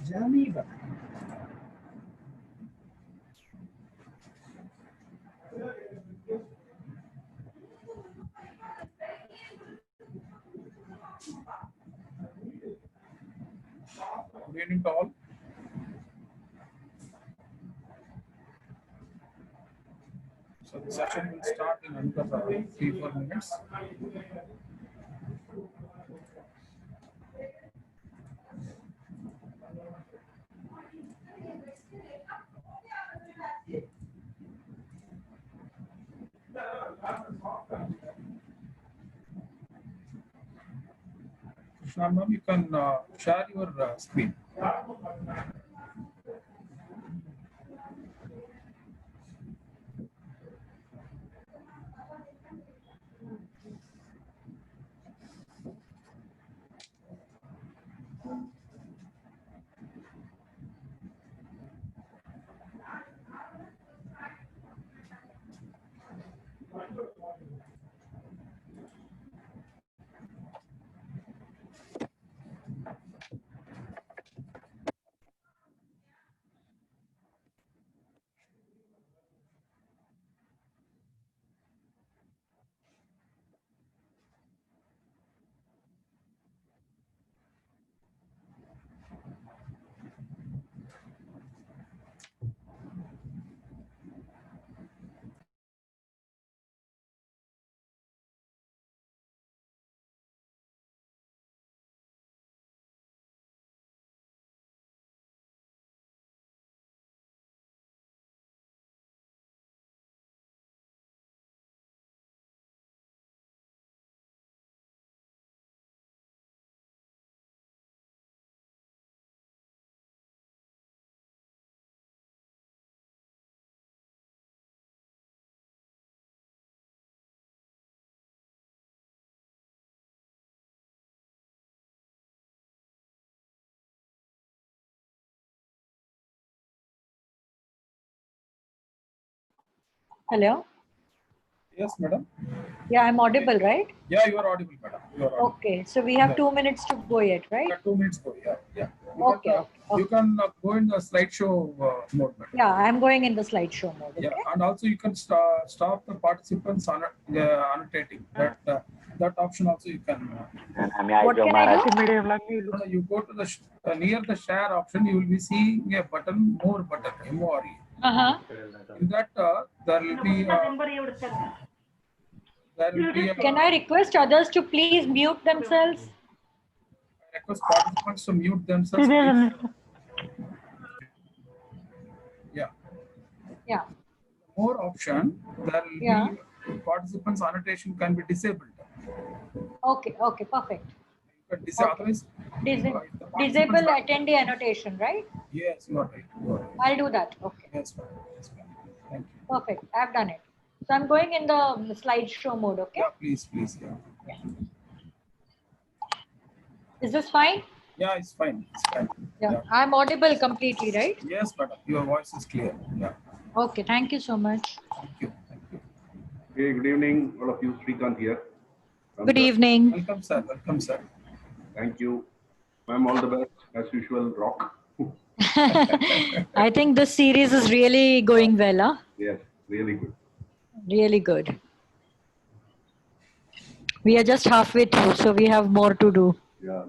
Geneva. Good evening to all. So the session will start in another 3-4 minutes. Krishna ma'am, you can share your screen. Hello? Yes, madam. Yeah, I'm audible, right? Yeah, you are audible, madam. You are audible. Okay, so we have Yeah. 2 minutes to go yet, right? Yeah, 2 minutes go. Yeah, yeah. Okay, okay, You okay. can go in the slideshow mode, madam. Yeah, I'm going in the slideshow mode, Yeah, okay? and also you can stop the participants annotating. That option also you can. What can I do? You go to the near the share option. You will be seeing a button, more button, MORE. Uh-huh. In that there will be Can I request others to please mute themselves? request participants to mute themselves, please. Yeah. Yeah, More option, there will yeah. be participants annotation can be disabled. Okay, okay, perfect. You can Okay. otherwise, Dis if the participants disable not- attendee annotation, right? Yes, you are right. You are right. I'll do that. Okay, Yes, ma'am. Yes, ma'am. Thank you. perfect. I've done it. So I'm going in the slideshow mode, okay? Yeah, please, yeah. Is this fine? Yeah, it's fine. It's fine. Yeah, I'm audible completely, right? Yes, madam. Your voice is clear. Yeah. Okay, thank you so much. Thank you. Thank you. Hey, good evening, all of you. Srikanth here. Good evening. Welcome, sir. Welcome, sir. Thank you. Ma'am, all the best. As usual, rock. I think this series is really going well, huh? Yes, really good. Really good. We are just halfway through, so we have more to do. Yeah.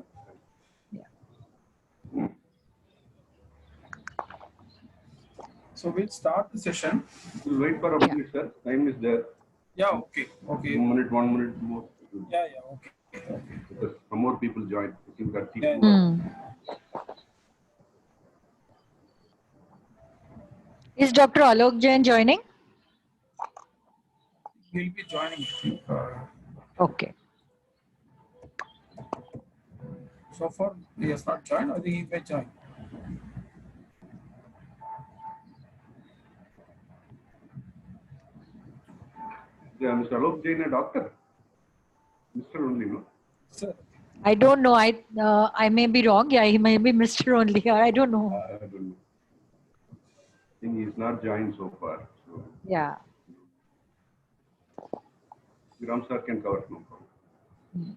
So we'll start the session. We'll wait for a minute, sir. Time is there. Yeah, okay. Okay. 1 minute more. Yeah, okay. Okay. Because some more people join. I think that people. Is Dr. Alok Jain joining? He'll be joining, I think. Okay. So far, he has not joined. I think he may join. Yeah, Mr. Alok Jain, a doctor. Mr. only, no? Sir. I don't know. I may be wrong. Yeah, he may be Mr. only. I don't know. I don't know. I think he's not joined so far. So. Yeah. Ram sir can cover, no problem.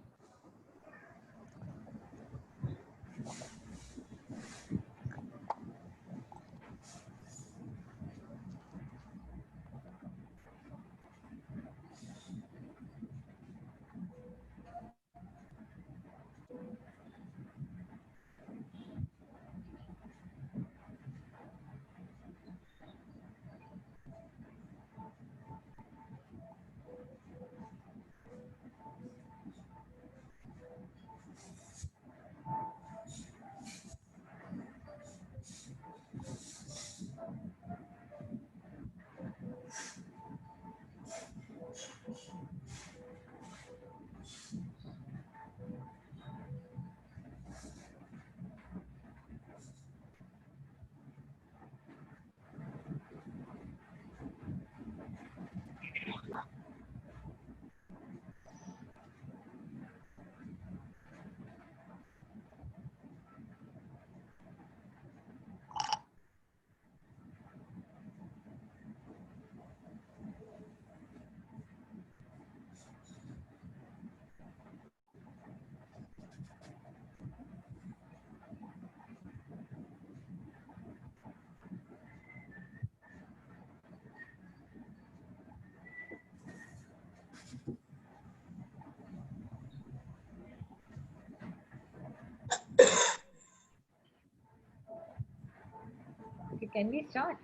can we start?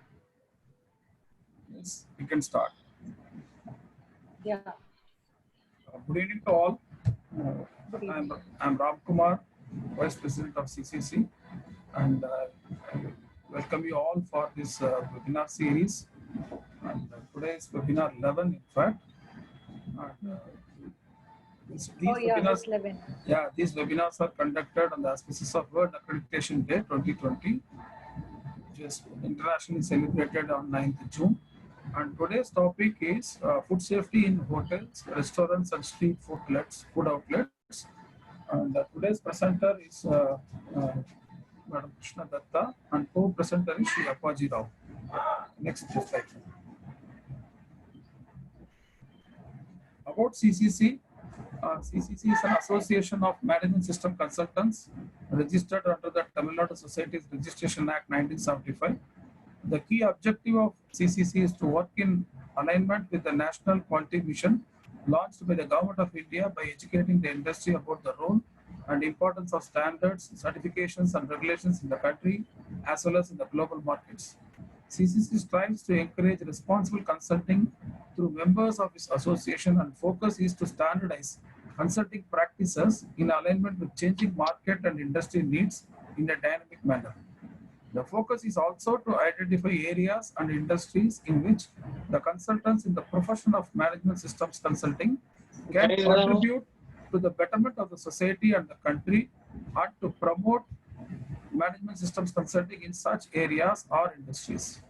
Yes, we can start. Yeah. Good evening to all. Good evening. I'm Ram Kumar, Vice President of CCC, and I welcome you all for this webinar series. And today is webinar 11, in fact. And, these Oh yeah, webinars, just 11. yeah, these webinars are conducted on the auspices of World Accreditation Day 2020, which is internationally celebrated on 9th June. And today's topic is food safety in hotels, restaurants, and street food outlets. And today's presenter is Madam Krishna Datta, and co-presenter is Shri Appaji Rao. Next slide. About CCC, CCC is an association of management system consultants registered under the Tamil Nadu Societies Registration Act 1975. The key objective of CCC is to work in alignment with the National Quality Mission launched by the Government of India by educating the industry about the role and importance of standards, certifications, and regulations in the country as well as in the global markets. CCC strives to encourage responsible consulting through members of its association, and focus is to standardize consulting practices in alignment with changing market and industry needs in a dynamic manner. The focus is also to identify areas and industries in which the consultants in the profession of management systems consulting can contribute to the betterment of the society and the country, and to promote management systems consulting in such areas or industries.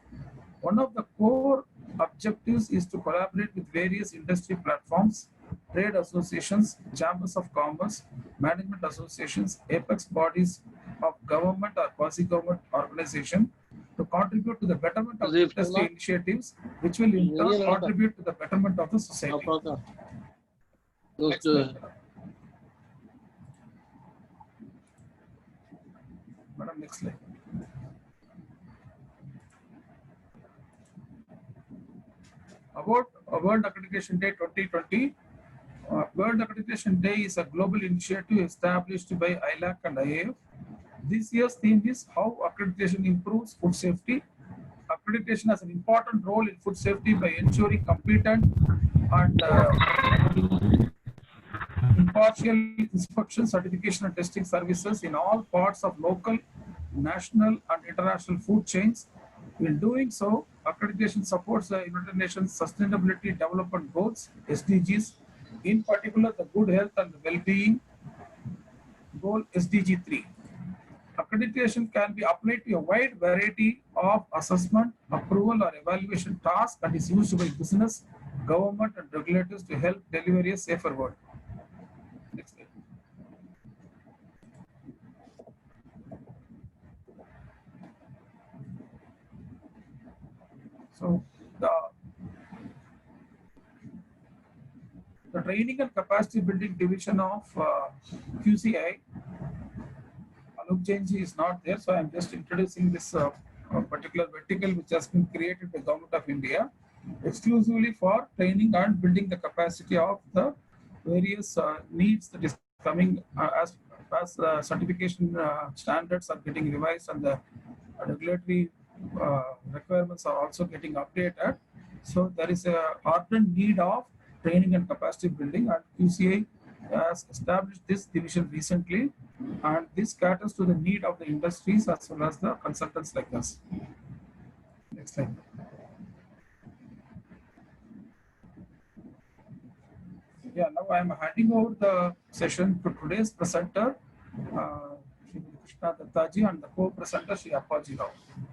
One of the core objectives is to collaborate with various industry platforms, trade associations, chambers of commerce, management associations, apex bodies of government or quasi-government organization to contribute to the betterment of industry initiatives, which will in turn contribute to the betterment of the society. Next slide, madam, next slide. About World Accreditation Day 2020, World Accreditation Day is a global initiative established by ILAC and IAF. This year's theme is how accreditation improves food safety. Accreditation has an important role in food safety by ensuring competent and impartial inspection, certification, and testing services in all parts of local, national, and international food chains. In doing so, accreditation supports the United Nations Sustainability Development Goals, SDGs, in particular the Good Health and Well-being Goal, SDG 3. Accreditation can be applied to a wide variety of assessment, approval, or evaluation tasks, and is used by business, government, and regulators to help deliver a safer world. Next slide. So the training and capacity building division of QCI, Alok Jainji is not there, so I am just introducing this particular vertical which has been created by Government of India exclusively for training and building the capacity of the various needs that is coming as certification standards are getting revised and the regulatory requirements are also getting updated. So there is a ardent need of training and capacity building, and QCI has established this division recently, and this caters to the need of the industries as well as the consultants like us. Next slide. Yeah, now I am handing over the session to today's presenter, Shri Krishna Dattaji, and the co-presenter, Shri Appaji Rao.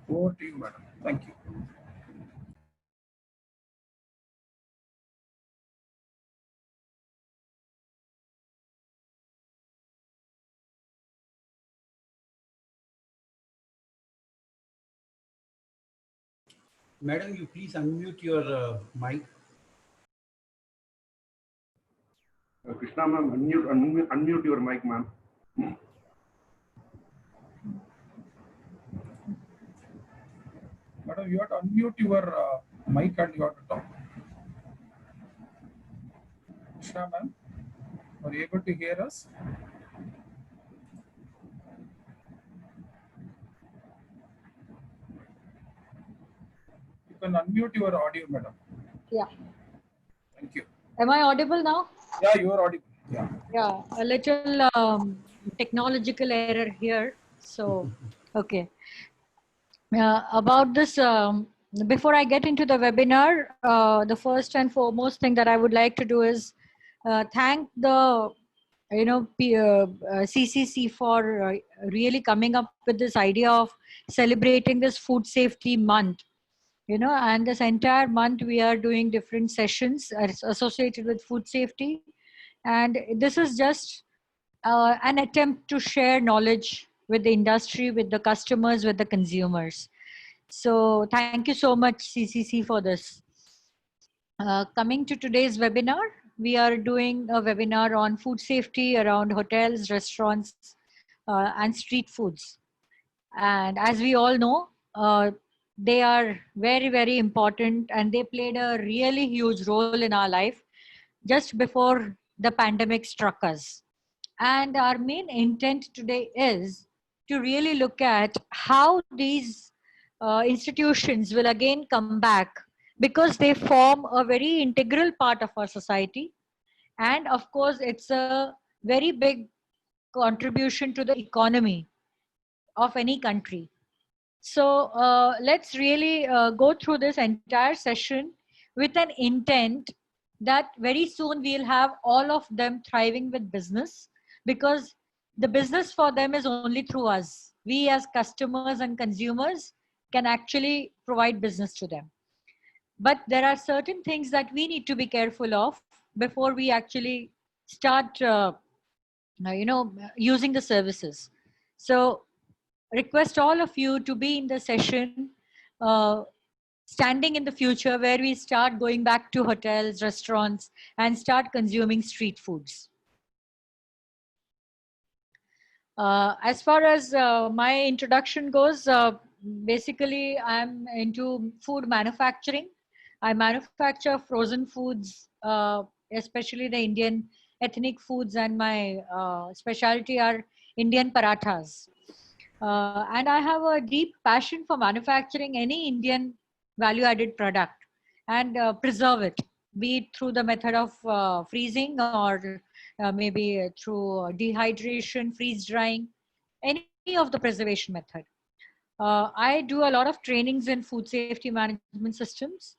Over to you, madam. Thank you. Madam, you please unmute your mic. Krishna ma'am, unmute your mic, ma'am. Madam, you have to unmute your mic and you have to talk. Krishna ma'am, are you able to hear us? can unmute your audio, madam. Yeah. Thank you. Am I audible now? Yeah, you are audible. Yeah. Yeah, a little technological error here. So, okay. About this, before I get into the webinar, the first and foremost thing that I would like to do is thank the CCC for really coming up with this idea of celebrating this food safety month. And this entire month we are doing different sessions associated with food safety, and this is just an attempt to share knowledge with the industry, with the customers, with the consumers. So thank you so much, CCC, for this. Coming to today's webinar, we are doing a webinar on food safety around hotels, restaurants, and street foods. And as we all know, they are very, very important, and they played a really huge role in our life just before the pandemic struck us. And our main intent today is to really look at how these institutions will again come back, because they form a very integral part of our society. And of course, it's a very big contribution to the economy of any country. So let's really go through this entire session with an intent that very soon we'll have all of them thriving with business, because the business for them is only through us. We as customers and consumers can actually provide business to them. But there are certain things that we need to be careful of before we actually start, using the services. So request all of you to be in the session standing in the future, where we start going back to hotels, restaurants, and start consuming street foods. As far as my introduction goes, basically I'm into food manufacturing. I manufacture frozen foods, especially the Indian ethnic foods, and my specialty are Indian parathas. And I have a deep passion for manufacturing any Indian value-added product and preserve it, be it through the method of freezing, or maybe through dehydration, freeze drying, any of the preservation method. I do a lot of trainings in food safety management systems.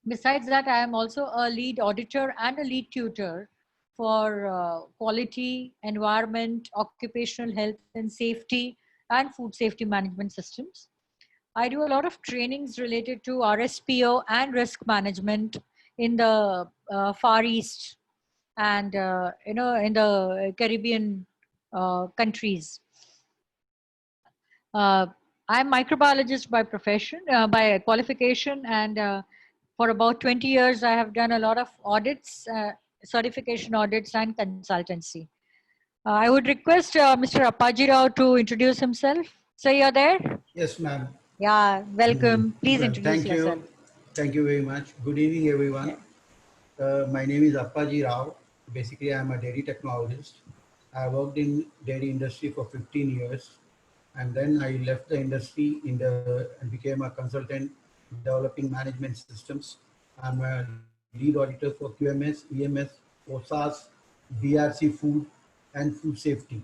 Besides that, I am also a lead auditor and a lead tutor for quality, environment, occupational health and safety, and food safety management systems. I do a lot of trainings related to RSPO and risk management in the Far East and in the Caribbean countries. I'm microbiologist by profession, by qualification, and for about 20 years, I have done a lot of audits, certification audits, and consultancy. I would request Mr. Appaji Rao to introduce himself. So you're there? Yes, ma'am. Yeah, welcome. Please Well, introduce thank yourself. you. Thank you very much. Good evening, everyone. My name is Appaji Rao. Basically, I'm a dairy technologist. I worked in dairy industry for 15 years, and then I left the industry and became a consultant developing management systems. I'm a lead auditor for QMS, EMS, OSAS, BRC food, and food safety.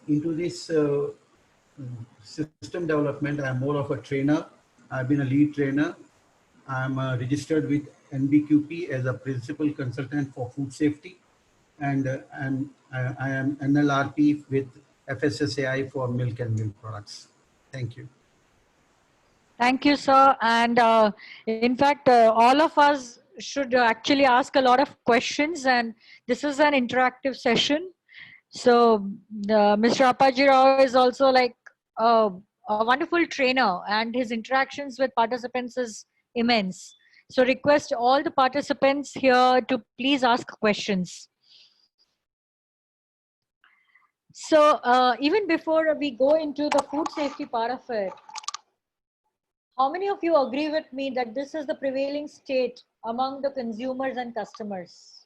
Into this system development, I'm more of a trainer. I've been a lead trainer. I'm registered with NBQP as a principal consultant for food safety, and I am NLRP with FSSAI for milk and milk products. Thank you. Thank you, sir. And in fact, all of us should actually ask a lot of questions, and this is an interactive session. So Mr. Appaji Rao is also like a wonderful trainer, and his interactions with participants is immense. So request all the participants here to please ask questions. So even before we go into the food safety part of it, how many of you agree with me that this is the prevailing state among the consumers and customers?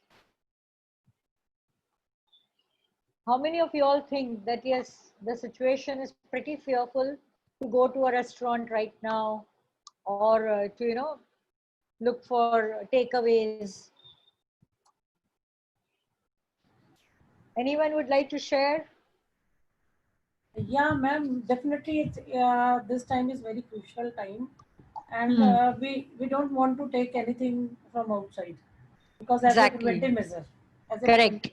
How many of you all think that yes, the situation is pretty fearful to go to a restaurant right now, or to, look for takeaways. Anyone would like to share? Yeah, ma'am, definitely it's, this time is very crucial time, and we don't want to take anything from outside because as a Exactly. preventive measure. As a Correct.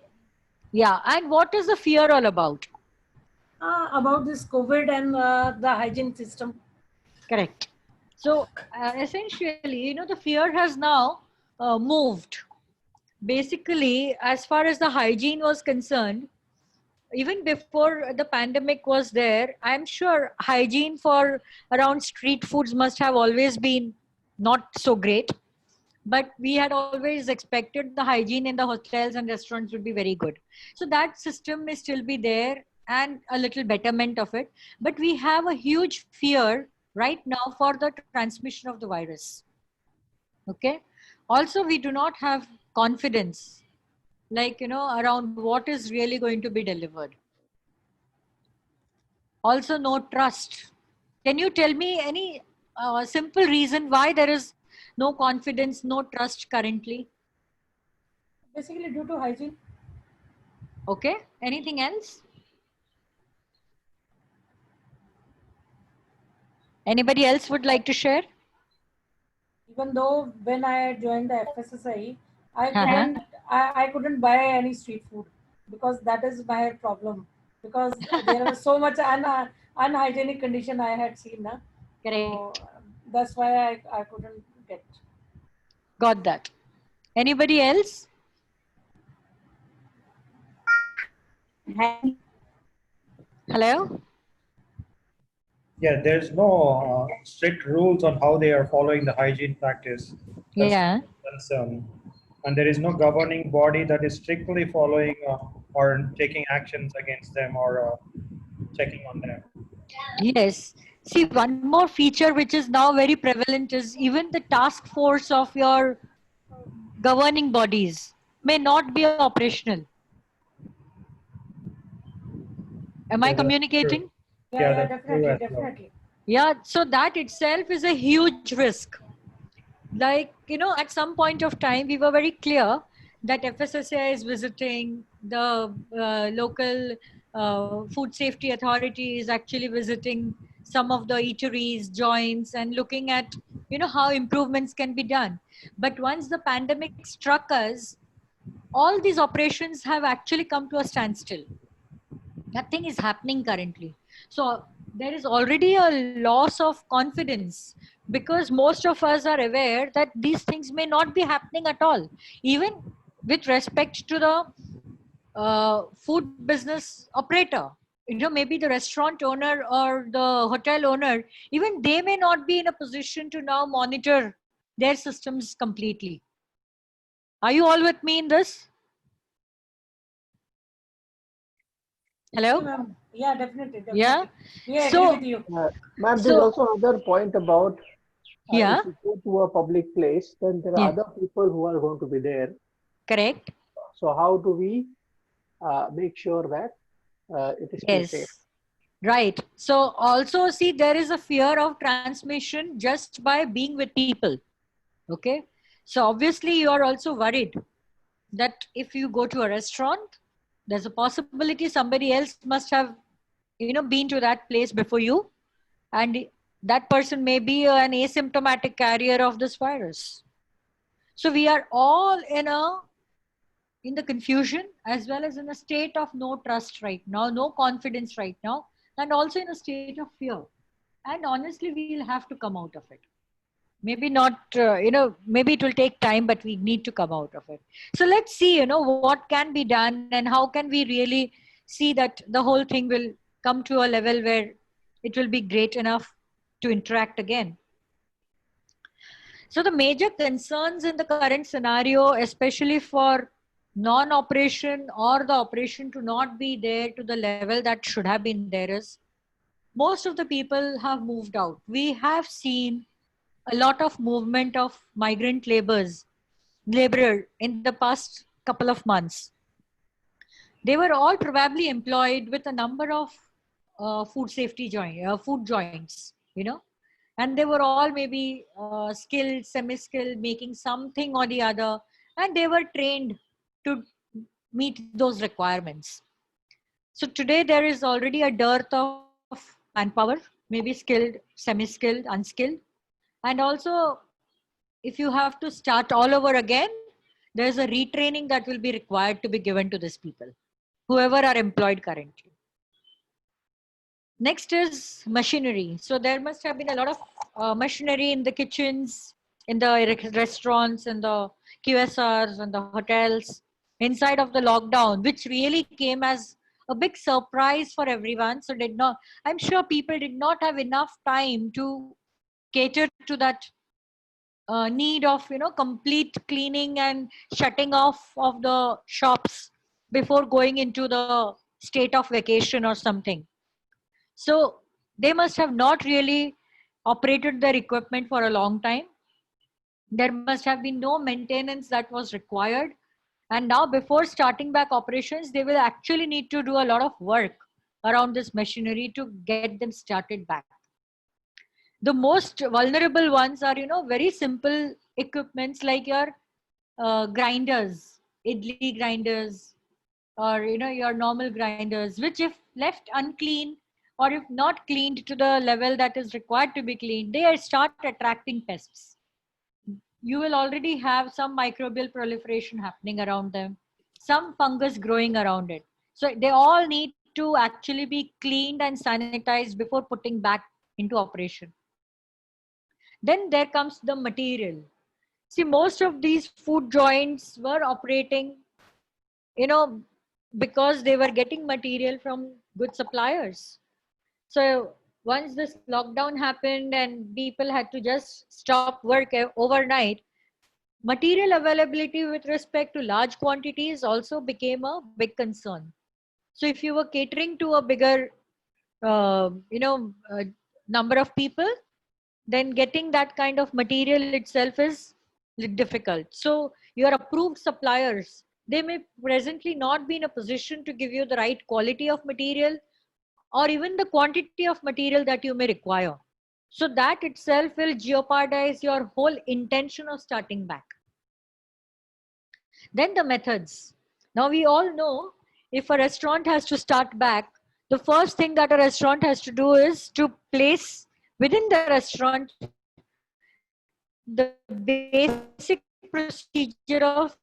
Yeah. And what is the fear all about? about this COVID and the hygiene system. Correct. So essentially, the fear has now moved. Basically, as far as the hygiene was concerned, even before the pandemic was there, I'm sure hygiene for around street foods must have always been not so great. But we had always expected the hygiene in the hotels and restaurants would be very good. So that system may still be there and a little betterment of it. But we have a huge fear right now for the transmission of the virus. Okay. Also, we do not have confidence, like, around what is really going to be delivered. Also, no trust. Can you tell me any simple reason why there is no confidence, no trust currently? Basically due to hygiene. Okay. Anything else? Anybody else would like to share? Even though when I joined the FSSI, I Uh-huh. couldn't I couldn't buy any street food because that is my problem, because there was so much unhygienic condition I had seen. Na? So Correct. that's why I couldn't get. Got that. Anybody else? Hello? Yeah, there's no strict rules on how they are following the hygiene practice. That's Yeah. the concern. And there is no governing body that is strictly following or taking actions against them or checking on them. Yes. See, one more feature which is now very prevalent is even the task force of your governing bodies may not be operational. Am I Yeah, that's communicating? true. Yeah, Yeah, yeah, that's true definitely, as well. definitely. Yeah, so that itself is a huge risk. Like, at some point of time, we were very clear that FSSAI is visiting, the local food safety authority is actually visiting some of the eateries, joints, and looking at, how improvements can be done. But once the pandemic struck us, all these operations have actually come to a standstill. Nothing is happening currently. So there is already a loss of confidence because most of us are aware that these things may not be happening at all, even with respect to the food business operator. Maybe the restaurant owner or the hotel owner, even they may not be in a position to now monitor their systems completely. Are you all with me in this? Okay, Hello? ma'am. Yeah, definitely, Yeah. definitely. We agree So, with you. Ma'am, there's so also another point about yeah, if you go to a public place, then there are yeah, other people who are going to be there. correct. So how do we make sure that it is still safe? Yes. Right. So also see, there is a fear of transmission just by being with people. Okay. So obviously you are also worried that if you go to a restaurant, there's a possibility somebody else must have, been to that place before you. And that person may be an asymptomatic carrier of this virus. So we are all in the confusion as well as in a state of no trust right now, no confidence right now, and also in a state of fear. And honestly, we'll have to come out of it. Maybe not, maybe it will take time, but we need to come out of it. So let's see, what can be done and how can we really see that the whole thing will come to a level where it will be great enough to interact again. So the major concerns in the current scenario, especially for non-operation or the operation to not be there to the level that should have been there, is most of the people have moved out. We have seen a lot of movement of migrant laborer in the past couple of months. They were all probably employed with a number of food joints, and they were all maybe skilled, semi-skilled, making something or the other, and they were trained to meet those requirements. So today there is already a dearth of manpower, maybe skilled, semi-skilled, unskilled, and also if you have to start all over again, there's a retraining that will be required to be given to these people, whoever are employed currently. Next is machinery. So there must have been a lot of machinery in the kitchens, in the restaurants, in the QSRs, and the hotels inside of the lockdown, which really came as a big surprise for everyone. So I'm sure people did not have enough time to cater to that need of, complete cleaning and shutting off of the shops before going into the state of vacation or something. So they must have not really operated their equipment for a long time. There must have been no maintenance that was required. And now before starting back operations, they will actually need to do a lot of work around this machinery to get them started back. The most vulnerable ones are, very simple equipments like your grinders, idli grinders, or, your normal grinders, which if left unclean, or if not cleaned to the level that is required to be cleaned, they start attracting pests. You will already have some microbial proliferation happening around them, some fungus growing around it. So they all need to actually be cleaned and sanitized before putting back into operation. Then there comes the material. See, most of these food joints were operating, because they were getting material from good suppliers. So once this lockdown happened and people had to just stop work overnight, material availability with respect to large quantities also became a big concern. So if you were catering to a bigger, number of people, then getting that kind of material itself is difficult. So your approved suppliers, they may presently not be in a position to give you the right quality of material or even the quantity of material that you may require. So that itself will jeopardize your whole intention of starting back. Then the methods. Now we all know if a restaurant has to start back, the first thing that a restaurant has to do is to place within the restaurant the basic procedure of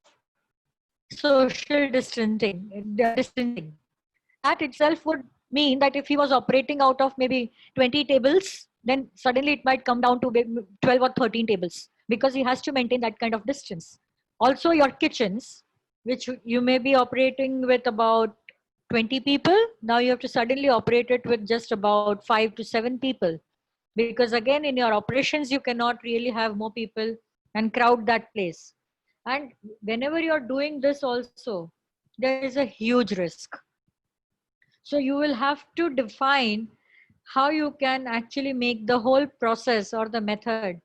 social distancing. That itself would mean that if he was operating out of maybe 20 tables, then suddenly it might come down to 12 or 13 tables because he has to maintain that kind of distance. Also your kitchens, which you may be operating with about 20 people, now you have to suddenly operate it with just about 5 to 7 people. Because again, in your operations, you cannot really have more people and crowd that place. And whenever you're doing this also, there is a huge risk. So you will have to define how you can actually make the whole process or the method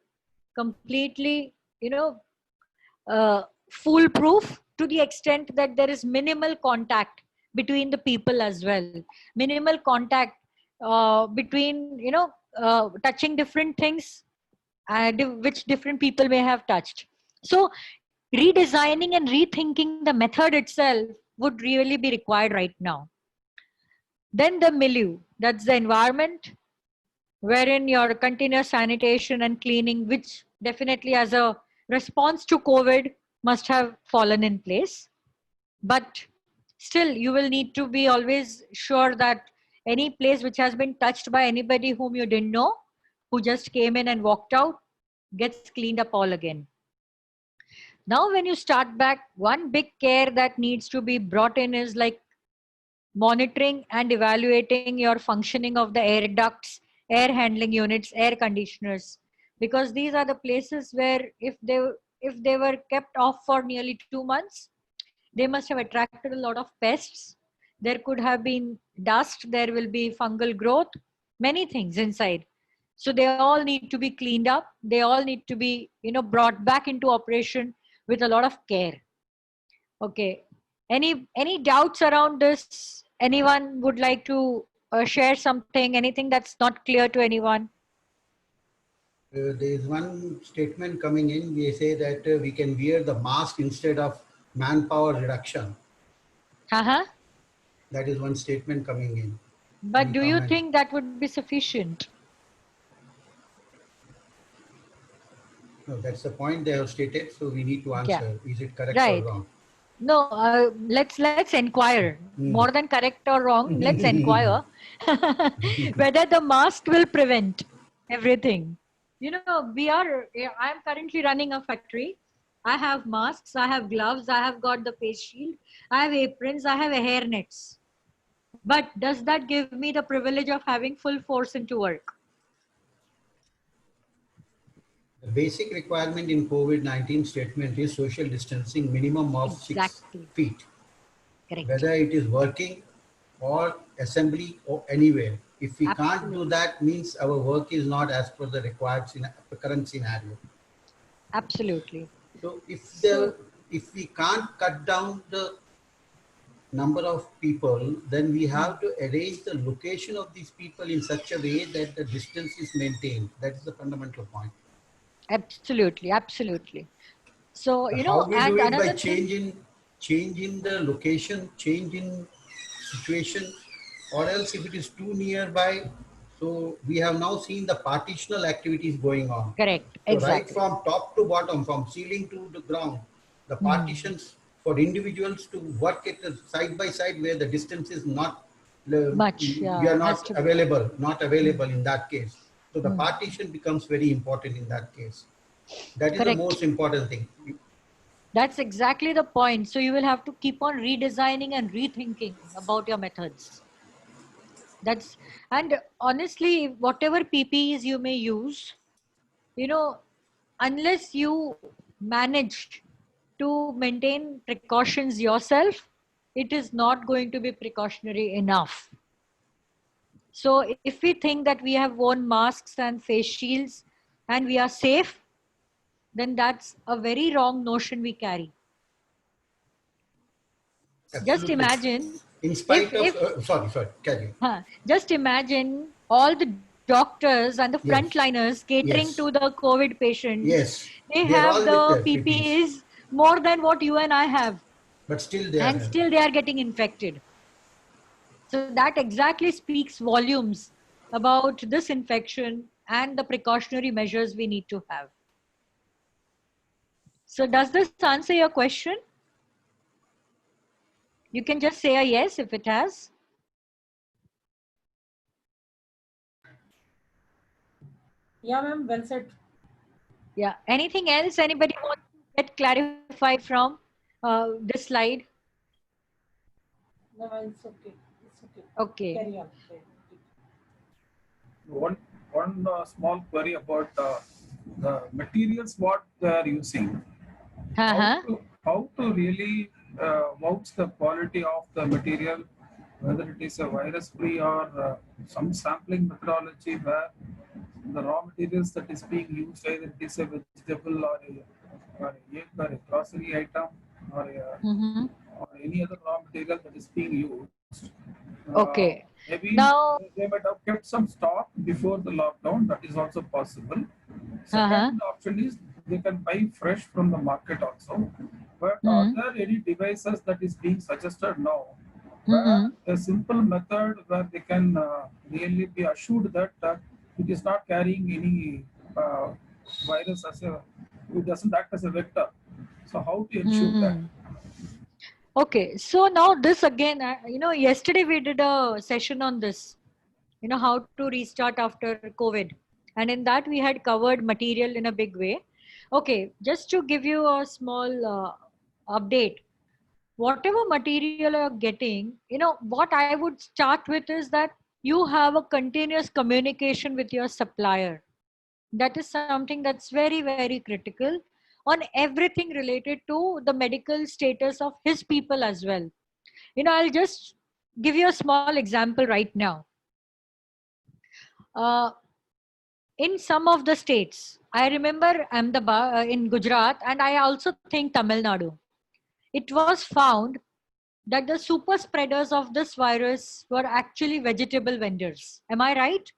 completely, foolproof to the extent that there is minimal contact between the people as well. Minimal contact between, touching different things which different people may have touched. So redesigning and rethinking the method itself would really be required right now. Then the milieu, that's the environment wherein your continuous sanitation and cleaning, which definitely as a response to COVID must have fallen in place. But still, you will need to be always sure that any place which has been touched by anybody whom you didn't know, who just came in and walked out, gets cleaned up all again. Now, when you start back, one big care that needs to be brought in is like monitoring and evaluating your functioning of the air ducts, air handling units, air conditioners, because these are the places where if they were kept off for nearly 2 months, they must have attracted a lot of pests. There could have been dust, there will be fungal growth, many things inside. So they all need to be cleaned up. They all need to be, brought back into operation with a lot of care. Okay. Any doubts around this? Anyone would like to share something? Anything that's not clear to anyone? There is one statement coming in. We say that we can wear the mask instead of manpower reduction. Uh-huh. That is one statement coming in. But Any do you comment? think that would be sufficient? No, that's the point they have stated. So we need to Yeah. answer. Is it correct or Right. wrong? No, let's inquire. More than correct or wrong, let's inquire whether the mask will prevent everything. You know, I am currently running a factory. I have masks, I have gloves, I have got the face shield, I have aprons, I have hair nets. But does that give me the privilege of having full force into work? The basic requirement in COVID-19 statement is social distancing minimum of Exactly. 6 feet. Correct. Whether it is working or assembly or anywhere. If we can't do Absolutely. that, means our work is not as per the required current scenario. Absolutely. So So, if we can't cut down the number of people, then we have to arrange the location of these people in such a way that the distance is maintained. That is the fundamental point. absolutely, absolutely. So, you How know, we do and it by another thing, changing the location, changing situation, or else if it is too nearby. So we have now seen the partitional activities going on. correct, So right exactly. from top to bottom, from ceiling to the ground, the partitions for individuals to work at the side by side where the distance is not, Much, you are has not to be. available in that case. So the Mm. partition becomes very important in that case. That is the Correct. most important thing. That's exactly the point. So you will have to keep on redesigning and rethinking about your methods. That's, and honestly, whatever PPEs you may use, you know, unless you manage to maintain precautions yourself, it is not going to be precautionary enough. So if we think that we have worn masks and face shields and we are safe, then that's a very wrong notion we carry. Just Absolutely. imagine In if spite of, sorry, carry on. just imagine all the doctors and the Yes, frontliners catering yes, to the COVID patients. yes. They They are have all with the their PPs, PPEs more than what you and I have, but still they are and having. still they are getting infected. So that exactly speaks volumes about this infection and the precautionary measures we need to have. So does this answer your question? You can just say a yes if it has. Yeah, ma'am, well said. Yeah. Anything else anybody wants to get clarified from this slide? No, ma'am, it's okay. It's okay. Okay. Carry on. One small query about the materials what they are using. Uh-huh. How to really vouch the quality of the material, whether it is a virus free or some sampling methodology where the raw materials that is being used, either it is a vegetable or a egg or a grocery item or, Mm-hmm. or any other raw material that is being used. Okay. Maybe Now, they might have kept some stock before the lockdown. That is also possible. uh-huh. Second option is they can buy fresh from the market also. But are Mm-hmm. there any devices that is being suggested now where Mm-hmm. a simple method where they can really be assured that it is not carrying any virus as a, it doesn't act as a vector. So how to ensure that? Mm-hmm. Okay. So now this again, yesterday we did a session on this, how to restart after COVID. And in that we had covered material in a big way. Okay. Just to give you a small update, whatever material you're getting, what I would start with is that you have a continuous communication with your supplier. That is something that's very, very critical on everything related to the medical status of his people as well. I'll just give you a small example right now. Uh, in some of the states, I remember Ahmedabad in Gujarat, and I also think Tamil Nadu, it was found that the super spreaders of this virus were actually vegetable vendors. Am I right?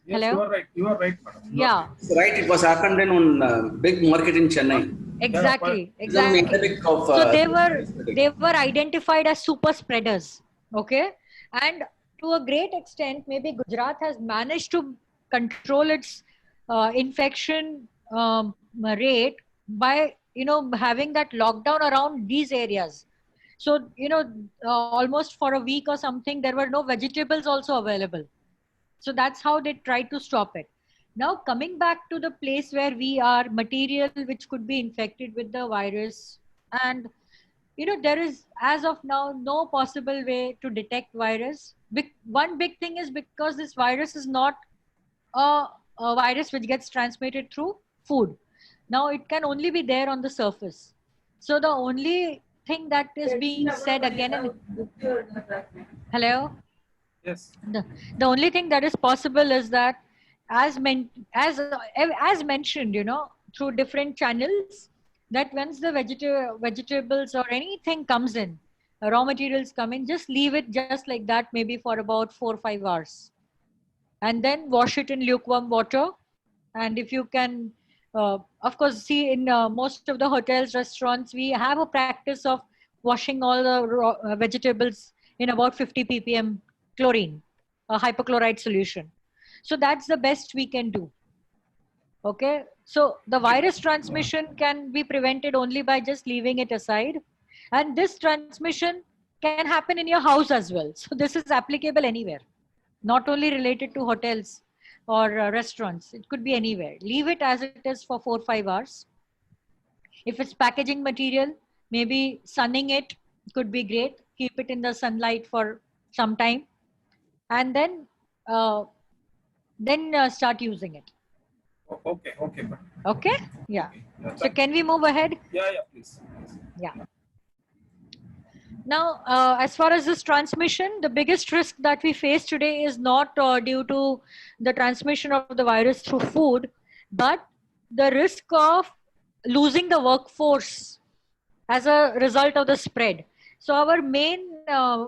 Yes, Hello? you are right. You are right, madam. You are Yeah, right. Right, it was happened in one big market in Chennai. exactly, It's an exactly. epidemic of So spreading. they were identified as super spreaders. Okay, and to a great extent, maybe Gujarat has managed to control its infection rate by having that lockdown around these areas. So almost for a week or something, there were no vegetables also available. So that's how they tried to stop it. Now coming back to the place where we are, material which could be infected with the virus, and there is as of now no possible way to detect virus. One big thing is because this virus is not a, a virus which gets transmitted through food. Now it can only be there on the surface. So the only thing that is being said again and hello, Yes. the only thing that is possible is that as mentioned, through different channels, that once the vegetables or anything comes in, raw materials come in, just leave it just like that, maybe for about 4 or 5 hours, and then wash it in lukewarm water. And if you can, of course, see in most of the hotels, restaurants, we have a practice of washing all the vegetables in about 50 ppm chlorine, a hypochlorite solution. So that's the best we can do. Okay, so the virus transmission can be prevented only by just leaving it aside, and this transmission can happen in your house as well. So this is applicable anywhere, not only related to hotels or restaurants. It could be anywhere. Leave it as it is for 4 or 5 hours. If it's packaging material, maybe sunning it could be great. Keep it in the sunlight for some time, and uh, then start using it. Okay, okay, madam. Okay, yeah. Okay. Yeah, So can we move ahead? yeah, please. Yeah. Now, as far as this transmission, the biggest risk that we face today is not due to the transmission of the virus through food, but the risk of losing the workforce as a result of the spread. So our main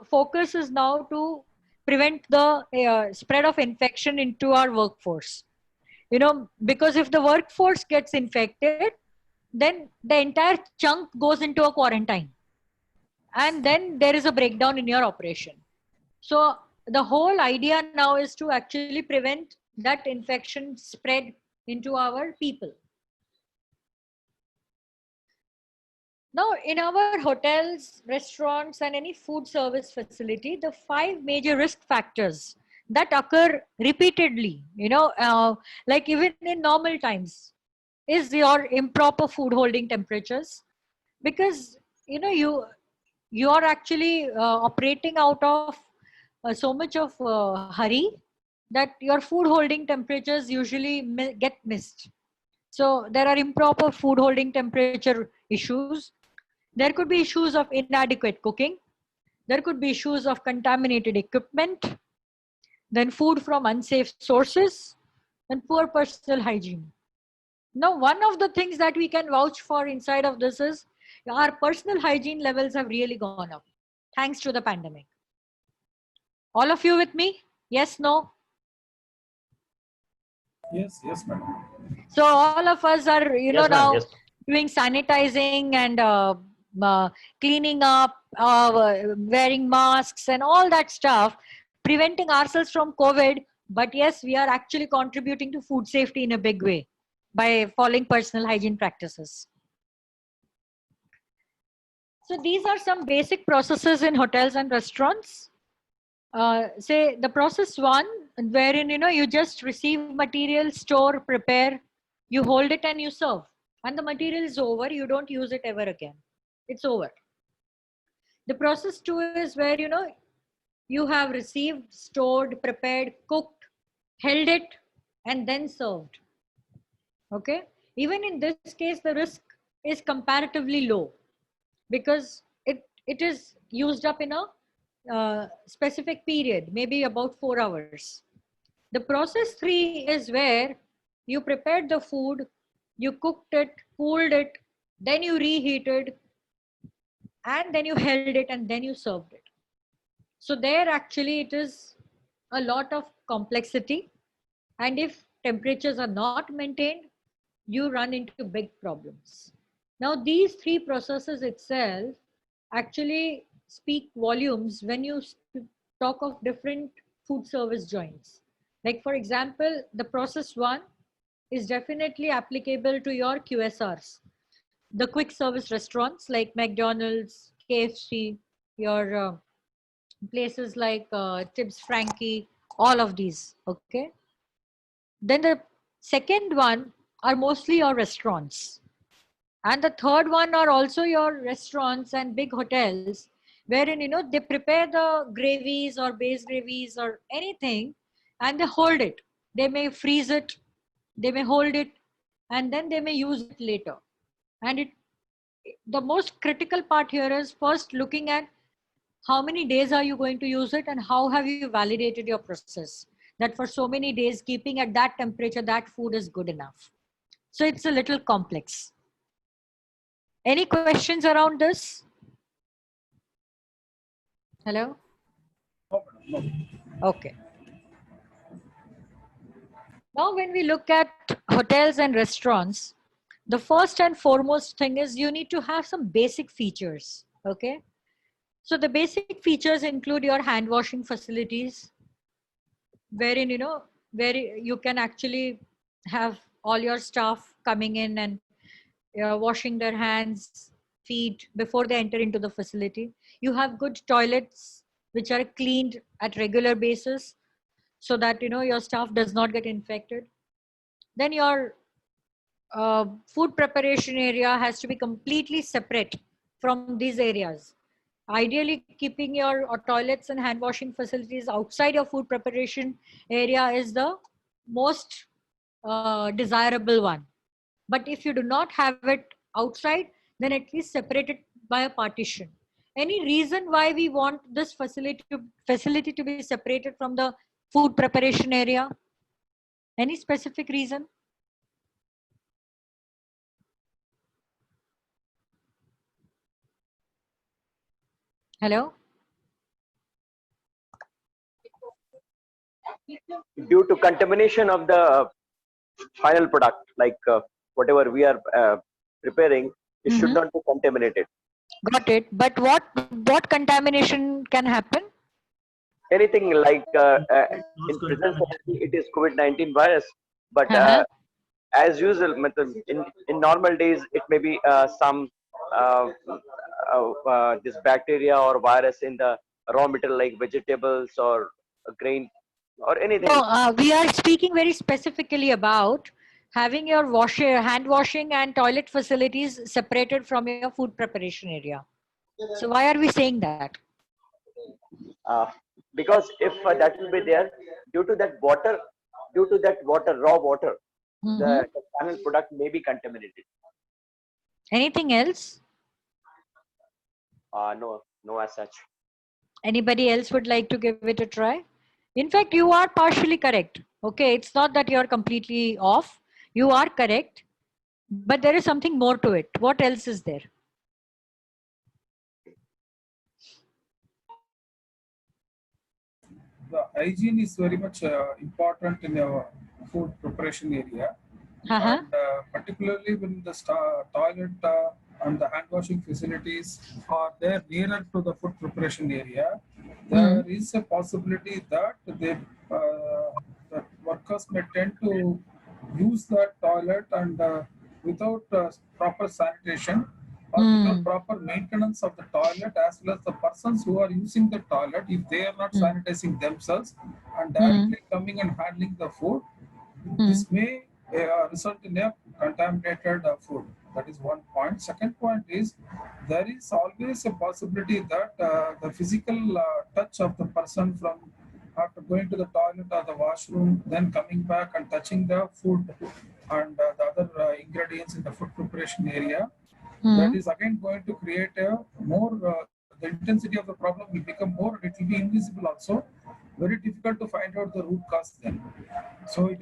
focus is now to prevent the spread of infection into our workforce. Because if the workforce gets infected, then the entire chunk goes into a quarantine, and then there is a breakdown in your operation. So the whole idea now is to actually prevent that infection spread into our people. Now, in our hotels, restaurants, and any food service facility, the 5 major risk factors that occur repeatedly, like even in normal times, is your improper food holding temperatures. Because, you are actually operating out of so much of hurry that your food holding temperatures usually get missed. So there are improper food holding temperature issues. There could be issues of inadequate cooking. There could be issues of contaminated equipment, then food from unsafe sources, and poor personal hygiene. Now, one of the things that we can vouch for inside of this is our personal hygiene levels have really gone up thanks to the pandemic. All of you with me? Yes, no? Yes, madam. So all of us are, Yes, ma'am. now Yes. doing sanitizing and cleaning up, wearing masks and all that stuff, preventing ourselves from COVID. But yes, we are actually contributing to food safety in a big way by following personal hygiene practices. So these are some basic processes in hotels and restaurants. Say the process 1, wherein you just receive material, store, prepare, you hold it and you serve, and the material is over. You don't use it ever again. It's over. The process 2 is where you have received, stored, prepared, cooked, held it, and then served. Okay. Even in this case, the risk is comparatively low because it is used up in a specific period, maybe about 4 hours. The process 3 is where you prepared the food, you cooked it, cooled it, then you reheated, and then you held it, and then you served it. So there actually it is a lot of complexity. And if temperatures are not maintained, you run into big problems. Now, these three processes itself actually speak volumes when you talk of different food service joints. Like, for example, the process one is definitely applicable to your QSRs, the quick service restaurants like McDonald's, KFC, your places like Tibbs Frankie, all of these. Okay. Then the second one are mostly your restaurants. And the third one are also your restaurants and big hotels, wherein, they prepare the gravies or base gravies or anything, and they hold it. They may freeze it, they may hold it, and then they may use it later. And the most critical part here is first looking at how many days are you going to use it and how have you validated your process that for so many days keeping at that temperature that food is good enough. So it's a little complex. Any questions around this? Hello? Okay. Now when we look at hotels and restaurants, the first and foremost thing is you need to have some basic features. Okay. So the basic features include your hand washing facilities, wherein, where you can actually have all your staff coming in and washing their hands, feet before they enter into the facility. You have good toilets which are cleaned at regular basis so that, your staff does not get infected. Then your food preparation area has to be completely separate from these areas. Ideally, keeping your toilets and hand washing facilities outside your food preparation area is the most desirable one. But if you do not have it outside, then at least separate it by a partition. Any reason why we want this facility to be separated from the food preparation area? Any specific reason? Hello? Due to contamination of the final product, like whatever we are preparing, it should not be contaminated. Got it. But what contamination can happen? Anything like in present it is COVID-19 virus, but as usual, in normal days it may be some this bacteria or virus in the raw material like vegetables or grain or anything. No, we are speaking very specifically about having your hand washing and toilet facilities separated from your food preparation area. So why are we saying that? Because if that will be there, due to that water, raw water, the final product may be contaminated. Anything else? No as such. Anybody else would like to give it a try? In fact, you are partially correct. Okay, it's not that you're completely off. You are correct, but there is something more to it. What else is there? The hygiene is very much important in our food preparation area. And particularly when the toilet and the hand washing facilities are there nearer to the food preparation area, there is a possibility that the workers may tend to use that toilet and without proper sanitation or without proper maintenance of the toilet, as well as the persons who are using the toilet, if they are not sanitizing themselves and directly coming and handling the food, this may result in a contaminated food. That is one point. Second point is there is always a possibility that the physical touch of the person from after going to the toilet or the washroom, then coming back and touching the food and the other ingredients in the food preparation area, that is again going to create a more, the intensity of the problem will become more, it will be invisible also. Very difficult to find out the root cause then. So it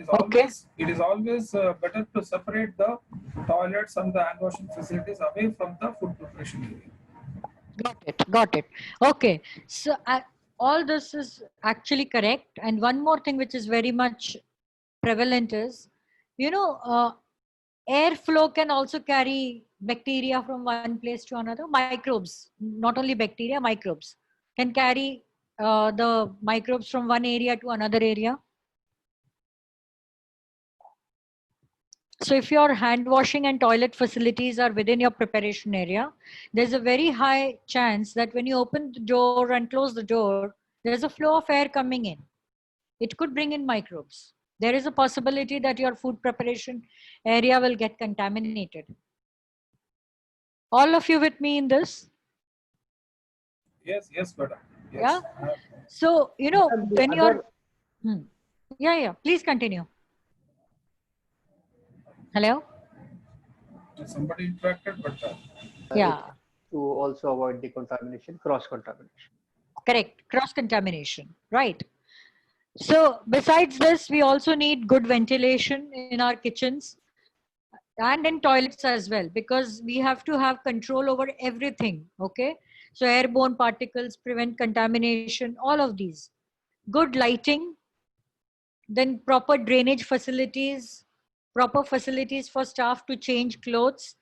is always better to separate the toilets and the hand washing facilities away from the food preparation area. Got it. Okay. So all this is actually correct. And one more thing which is very much prevalent is, you know, airflow can also carry bacteria from one place to another. Microbes, not only bacteria, microbes can carry the microbes from one area to another area. So if your hand washing and toilet facilities are within your preparation area, there's a very high chance that when you open the door and close the door, there's a flow of air coming in. It could bring in microbes. There is a possibility that your food preparation area will get contaminated. All of you with me in this? Yes, yes, madam. Yes. Yeah. So, you know, And the when you're, other- yeah, please continue. Hello? Somebody interacted, but Yeah, to also avoid the contamination, cross contamination. correct. Cross contamination, right? So besides this, we also need good ventilation in our kitchens and in toilets as well, because we have to have control over everything. Okay. So airborne particles, prevent contamination, all of these. Good lighting, then proper drainage facilities, proper facilities for staff to change clothes,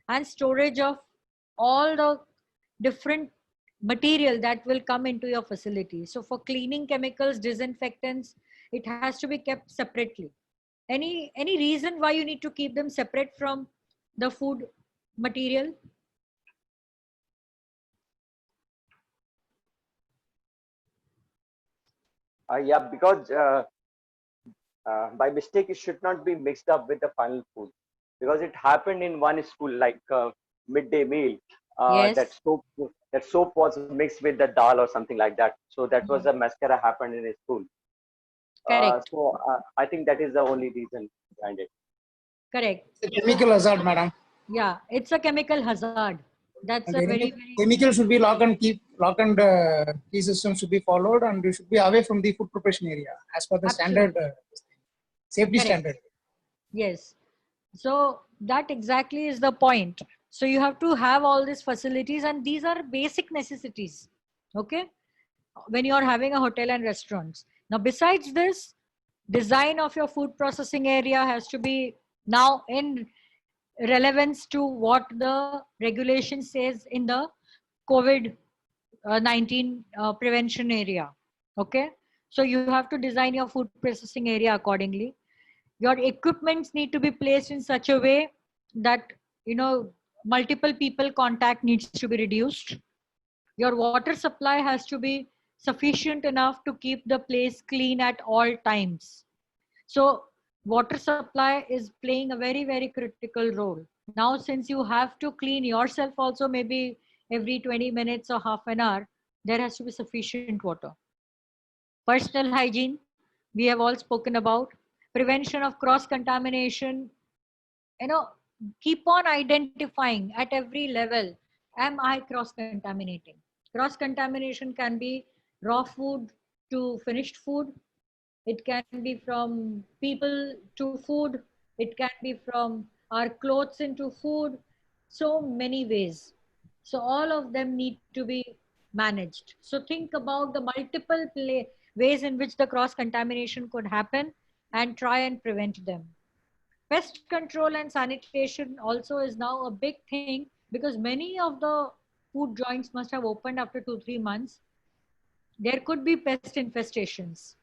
and storage of all the different material that will come into your facility. So for cleaning chemicals, disinfectants, it has to be kept separately. Any reason why you need to keep them separate from the food material? Yeah, because by mistake it should not be mixed up with the final food, because it happened in one school, like midday meal. Yes. That soap was mixed with the dal or something like that. So that was a mascara happened in a school. Correct. I think that is the only reason behind it. Correct. It's a chemical hazard, madam. Yeah, it's a chemical hazard. That's And a any very chemical should be lock and key system should be followed, and you should be away from the food preparation area as per the standard safety Correct. standard. Yes. So that exactly is the point. So you have to have all these facilities, and these are basic necessities. Okay. When you are having a hotel and restaurants. Now, besides this, design of your food processing area has to be now in relevance to what the regulation says in the COVID-19 prevention area. Okay. So you have to design your food processing area accordingly. Your equipments need to be placed in such a way that, you know, multiple people contact needs to be reduced. Your water supply has to be sufficient enough to keep the place clean at all times. So water supply is playing a very, very critical role. Now, since you have to clean yourself also, maybe every 20 minutes or half an hour, there has to be sufficient water. Personal hygiene, we have all spoken about. Prevention of cross contamination, you know, keep on identifying at every level, am I cross contaminating? Cross contamination can be raw food to finished food, it can be from people to food, it can be from our clothes into food, so many ways. So all of them need to be managed. So think about the multiple ways in which the cross contamination could happen and try and prevent them. Pest control and sanitation also is now a big thing, because many of the food joints must have opened after 2-3 months. There could be pest infestations,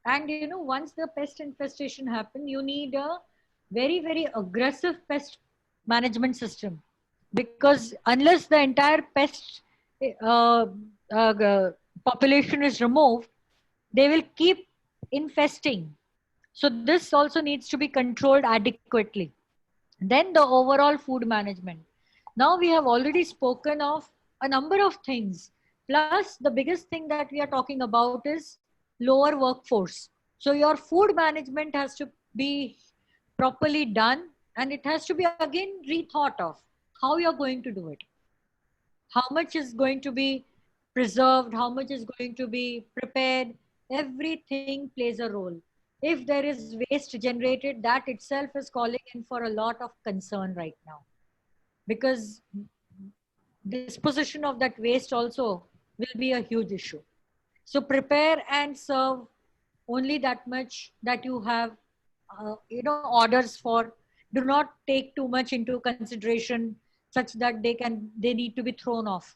and you know, once the pest infestation happen, you need a very, very aggressive pest management system, because unless the entire pest uh, population is removed, they will keep infesting. So this also needs to be controlled adequately. Then the overall food management. Now we have already spoken of a number of things. Plus the biggest thing that we are talking about is lower workforce. So your food management has to be properly done, and it has to be again rethought of how you're going to do it. How much is going to be preserved, how much is going to be prepared, everything plays a role. If there is waste generated, that itself is calling in for a lot of concern right now, because disposition of that waste also will be a huge issue. So prepare and serve only that much that you have orders for, do not take too much into consideration such that they need to be thrown off.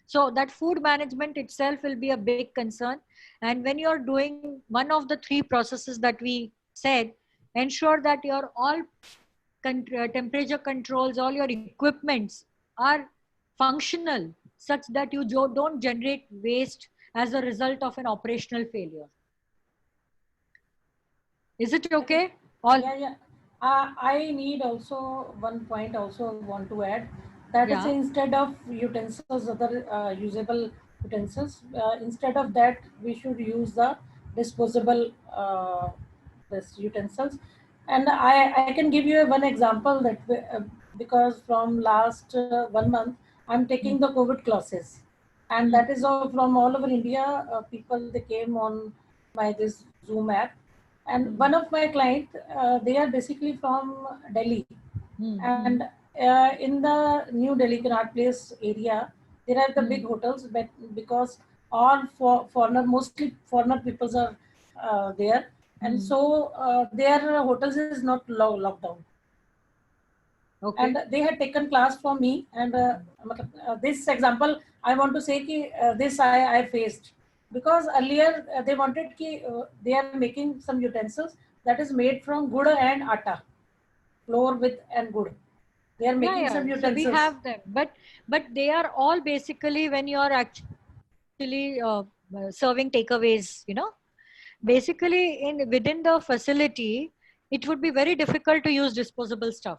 So that food management itself will be a big concern. And when you're doing one of the three processes that we said, ensure that your all temperature controls, all your equipments are functional such that you don't generate waste as a result of an operational failure. Is it okay? Yeah. I need also one point also want to add, that is, instead of utensils, other usable utensils, instead of that we should use the disposable this utensils. And I can give you one example that because from last 1 month I'm taking the COVID classes, and that is all from all over India. People, they came on my this Zoom app, and one of my clients, they are basically from Delhi, and in the New Delhi Connaught Place area, there are the big hotels, but because all mostly foreigner peoples are there, and so their hotels is not locked down. Okay. And they had taken class from me, and this example I want to say ki, this I faced, because earlier they wanted ki, they are making some utensils that is made from gur and atta, flour with and gur. They are making some utensils. So we have them, but they are all basically, when you are actually serving takeaways, basically within the facility, it would be very difficult to use disposable stuff.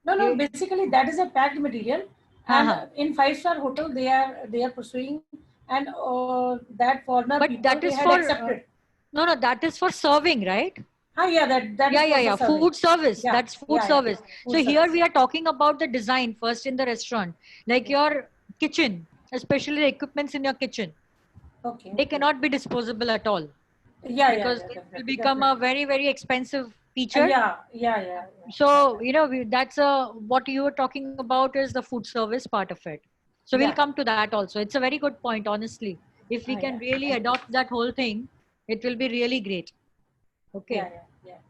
No, basically that is a packed material, and in 5-star hotel they are pursuing, and that foreigner people, that is they had for accepted. No, that is for serving, right? That food service. That's food service. Food So service. here we are talking about the design first in the restaurant, like your kitchen, especially the equipments in your kitchen. Okay. They cannot be disposable at all. Because it will become a very, very expensive feature. Yeah. So that's what you were talking about is the food service part of it. So we'll come to that also. It's a very good point, honestly. If we can really adopt that whole thing, it will be really great. Okay.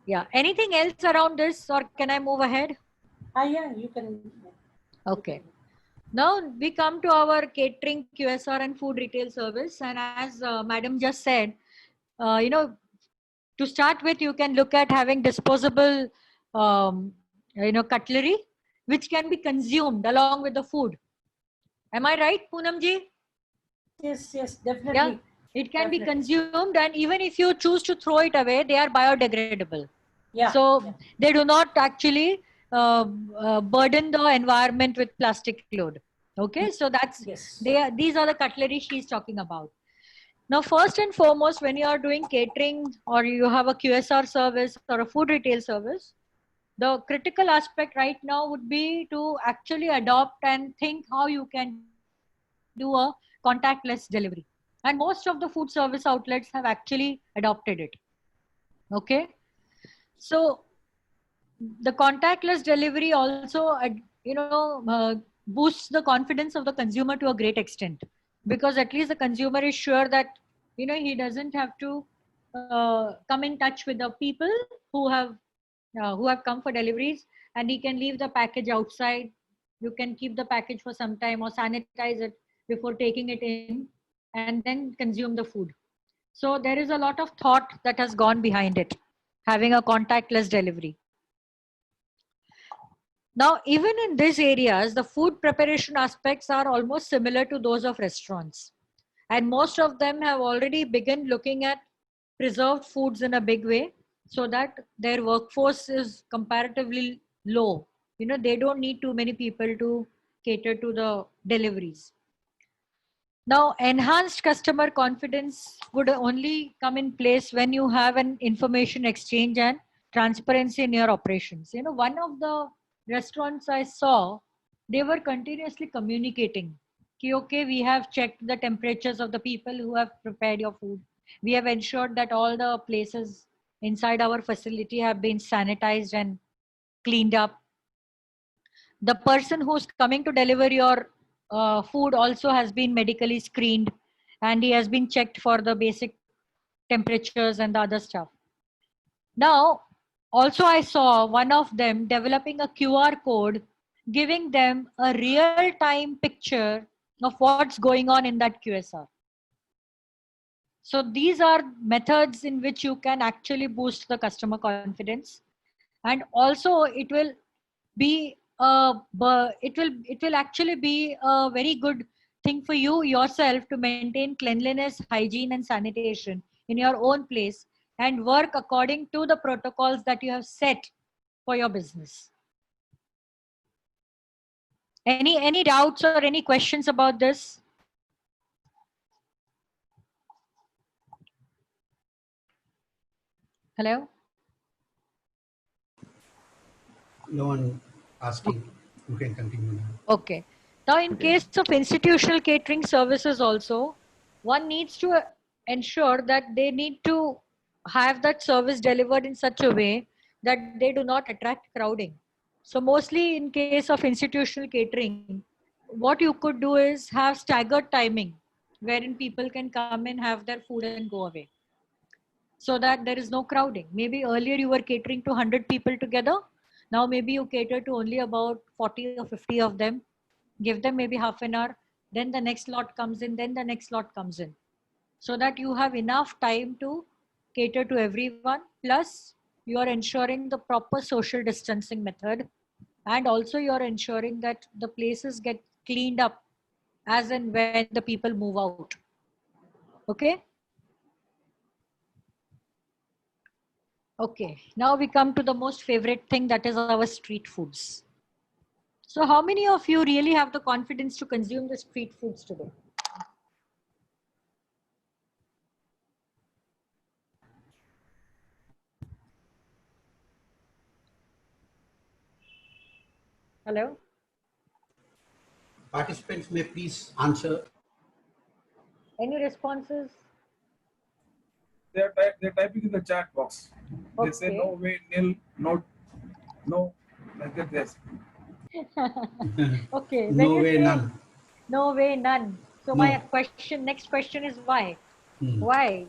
Yeah. Anything else around this, or can I move ahead? Yeah, you can. Okay. Now we come to our catering, QSR and food retail service. And as Madam just said, to start with, you can look at having disposable, cutlery, which can be consumed along with the food. Am I right, Poonam ji? Yes, definitely. Yeah, it can be consumed, and even if you choose to throw it away, they are biodegradable. Yeah. So they do not actually burden the environment with plastic load. Okay, so that's these are the cutlery she's talking about. Now, first and foremost, when you are doing catering or you have a QSR service or a food retail service, the critical aspect right now would be to actually adopt and think how you can do a contactless delivery. And most of the food service outlets have actually adopted it. Okay. So the contactless delivery also, boosts the confidence of the consumer to a great extent, because at least the consumer is sure that he doesn't have to come in touch with the people who have come for deliveries, and he can leave the package outside. You can keep the package for some time or sanitize it before taking it in, and then consume the food. So there is a lot of thought that has gone behind it, having a contactless delivery. Now, even in these areas, the food preparation aspects are almost similar to those of restaurants. And most of them have already begun looking at preserved foods in a big way, so that their workforce is comparatively low. They don't need too many people to cater to the deliveries. Now, enhanced customer confidence would only come in place when you have an information exchange and transparency in your operations. One of the restaurants I saw, they were continuously communicating. Okay, we have checked the temperatures of the people who have prepared your food. We have ensured that all the places inside our facility have been sanitized and cleaned up. The person who's coming to deliver your food also has been medically screened, and he has been checked for the basic temperatures and the other stuff. Now, Also, I saw one of them developing a QR code, giving them a real-time picture of what's going on in that QSR. So these are methods in which you can actually boost the customer confidence, and also it will be it will actually be a very good thing for you yourself to maintain cleanliness, hygiene, and sanitation in your own place and work according to the protocols that you have set for your business. Any doubts or any questions about this? Hello? No one asking. You can continue now. Okay. Now, in case of institutional catering services also, one needs to ensure that they need to have that service delivered in such a way that they do not attract crowding. So mostly in case of institutional catering, what you could do is have staggered timing wherein people can come and have their food and go away, so that there is no crowding. Maybe earlier you were catering to 100 people together. Now maybe you cater to only about 40 or 50 of them. Give them maybe half an hour. Then the next lot comes in. Then the next lot comes in. So that you have enough time to cater to everyone. Plus, you are ensuring the proper social distancing method. And also you are ensuring that the places get cleaned up as and when the people move out. Okay? Okay, now we come to the most favorite thing, that is our street foods. So how many of you really have the confidence to consume the street foods today? Hello? Participants may please answer. Any responses? They're typing in the chat box. They say no way, nil, no, like that. Yes. Okay. No way, none. No way, none. So No. my next question is why? Why?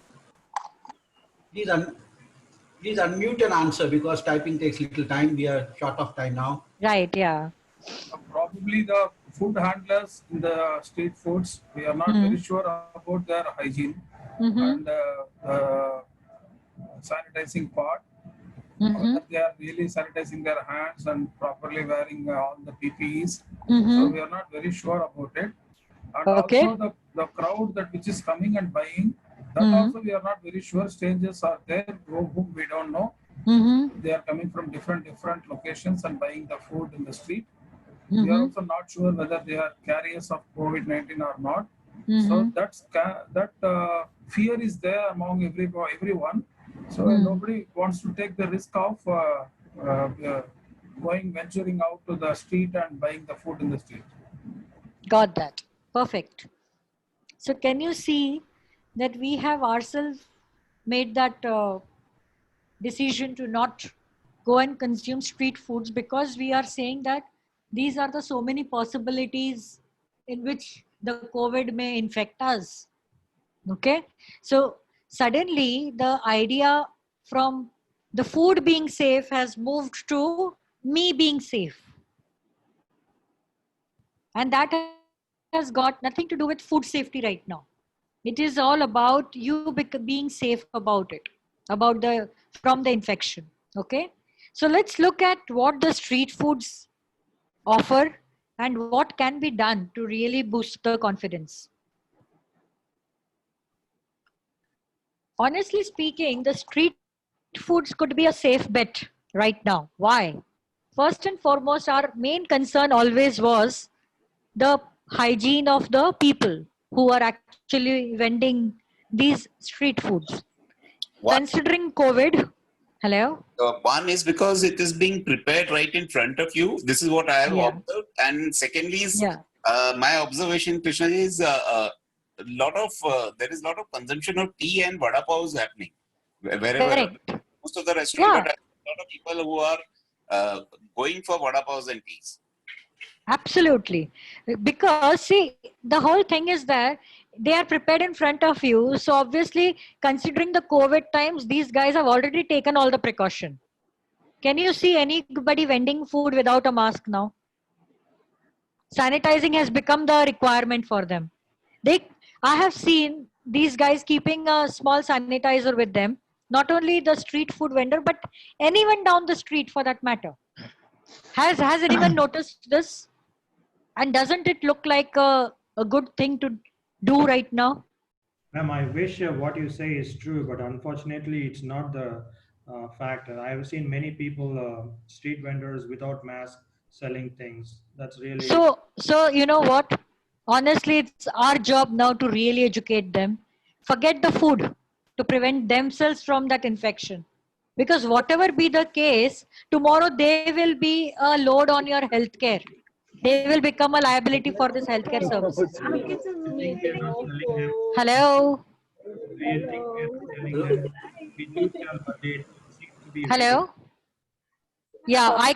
Please unmute and answer, because typing takes little time. We are short of time now. Right, yeah. Probably the food handlers in the street foods, we are not very sure about their hygiene and sanitizing part. Whether they are really sanitizing their hands and properly wearing all the PPEs. So we are not very sure about it. And also the crowd that which is coming and buying, that also we are not very sure. Strangers are there whom we don't know. They are coming from different locations and buying the food in the street. We are also not sure whether they are carriers of COVID-19 or not. So that fear is there among everyone. So nobody wants to take the risk of venturing out to the street and buying the food in the street. Got that. Perfect. So can you see that we have ourselves made that decision to not go and consume street foods, because we are saying that these are the so many possibilities in which the COVID may infect us. Okay. So suddenly the idea from the food being safe has moved to me being safe. And that has got nothing to do with food safety right now. It is all about you being safe about it, from the infection. Okay. So let's look at what the street foods offer and what can be done to really boost the confidence. Honestly speaking, the street foods could be a safe bet right now. Why? First and foremost, our main concern always was the hygiene of the people who are actually vending these street foods. Considering COVID, hello? One is because it is being prepared right in front of you. This is what I have observed. And secondly is my observation, Krishna, is there is a lot of consumption of tea and vada pav happening wherever. Most of the restaurants, but a lot of people who are going for vada pavs and teas. Absolutely. Because see, the whole thing is that they are prepared in front of you. So obviously, considering the COVID times, these guys have already taken all the precaution. Can you see anybody vending food without a mask now? Sanitizing has become the requirement for them. I have seen these guys keeping a small sanitizer with them, not only the street food vendor, but anyone down the street for that matter. Has anyone noticed this? And doesn't it look like a good thing to do right now? Ma'am, I wish what you say is true, but unfortunately, it's not the fact. I have seen many people, street vendors without mask, selling things. That's really. So you know what? Honestly, it's our job now to really educate them. Forget the food to prevent themselves from that infection. Because whatever be the case, tomorrow they will be a load on your healthcare. They will become a liability for this healthcare services. Hello. Hello. Yeah, I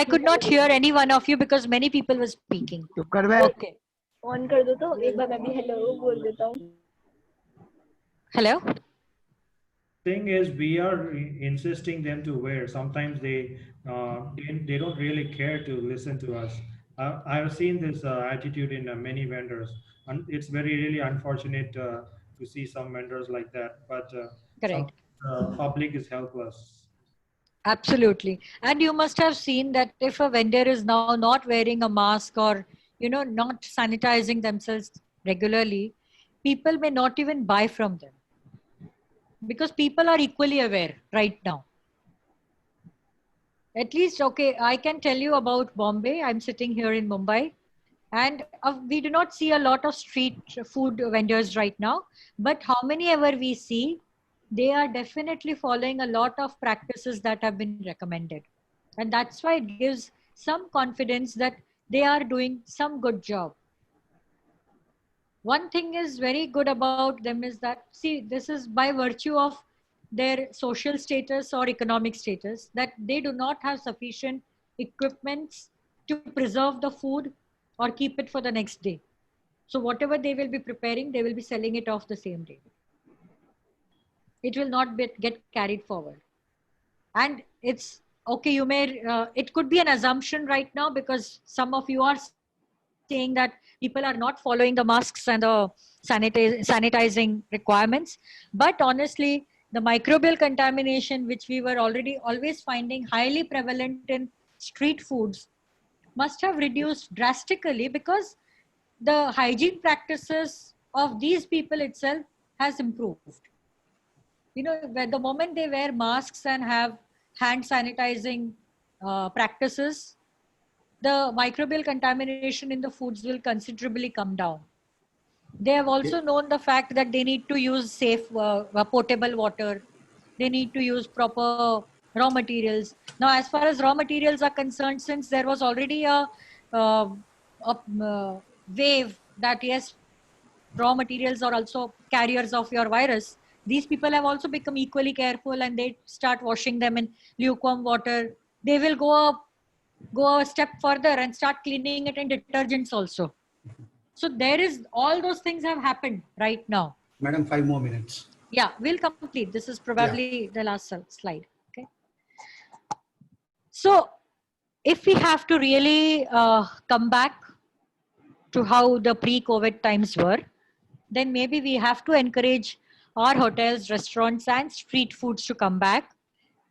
could not hear any one of you because many people were speaking. Okay. On कर दो तो एक बार मैं भी hello बोल देता हूँ. Hello. Thing is, we are insisting them to wear. Sometimes they don't really care to listen to us. I've seen this attitude in many vendors, and it's really unfortunate to see some vendors like that. But some public is helpless. Absolutely. And you must have seen that if a vendor is now not wearing a mask or not sanitizing themselves regularly, people may not even buy from them. Because people are equally aware right now. At least, okay, I can tell you about Bombay. I'm sitting here in Mumbai. And we do not see a lot of street food vendors right now. But how many ever we see, they are definitely following a lot of practices that have been recommended. And that's why it gives some confidence that they are doing some good job. One thing is very good about them is that, see, this is by virtue of their social status or economic status, that they do not have sufficient equipments to preserve the food or keep it for the next day. So whatever they will be preparing, they will be selling it off the same day. It will not get carried forward. And it's, okay, you may, it could be an assumption right now because some of you are saying that people are not following the masks and the sanitizing requirements. But honestly, the microbial contamination, which we were always finding highly prevalent in street foods, must have reduced drastically because the hygiene practices of these people itself has improved. The moment they wear masks and have hand sanitizing practices, the microbial contamination in the foods will considerably come down. They have also known the fact that they need to use safe potable water. They need to use proper raw materials. Now, as far as raw materials are concerned, since there was already a wave that yes, raw materials are also carriers of your virus, these people have also become equally careful and they start washing them in lukewarm water. They will go a step further and start cleaning it in detergents also. So there is, all those things have happened right now. Madam, 5 more minutes. Yeah, we'll complete. This is probably the last slide. Okay. So if we have to really come back to how the pre-COVID times were, then maybe we have to encourage our hotels, restaurants, and street foods to come back.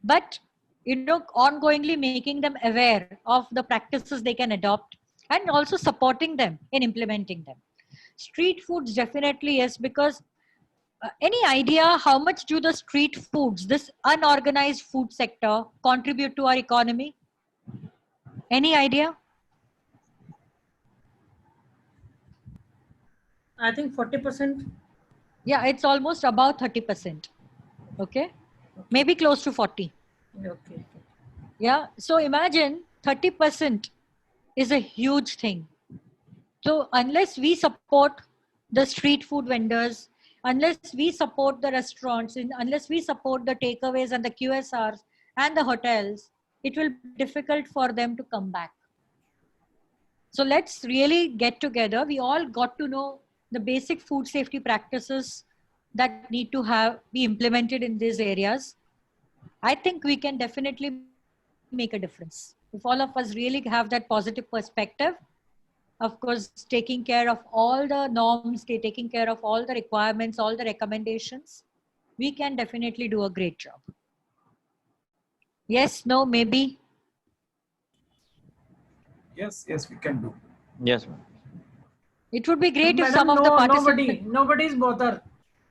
But ongoingly making them aware of the practices they can adopt and also supporting them in implementing them. Street foods definitely yes, because any idea how much do the street foods, this unorganized food sector, contribute to our economy? Any idea? I think 40%. Yeah, it's almost about 30%. Okay, maybe close to 40. Okay. Yeah, so imagine 30% is a huge thing. So unless we support the street food vendors, unless we support the restaurants, unless we support the takeaways and the QSRs and the hotels, it will be difficult for them to come back. So let's really get together. We all got to know the basic food safety practices that need to be implemented in these areas. I think we can definitely make a difference. If all of us really have that positive perspective, of course, taking care of all the norms, taking care of all the requirements, all the recommendations, we can definitely do a great job. Yes, no, maybe? Yes, we can do. Yes, ma'am. It would be great if Madam, some of the participants...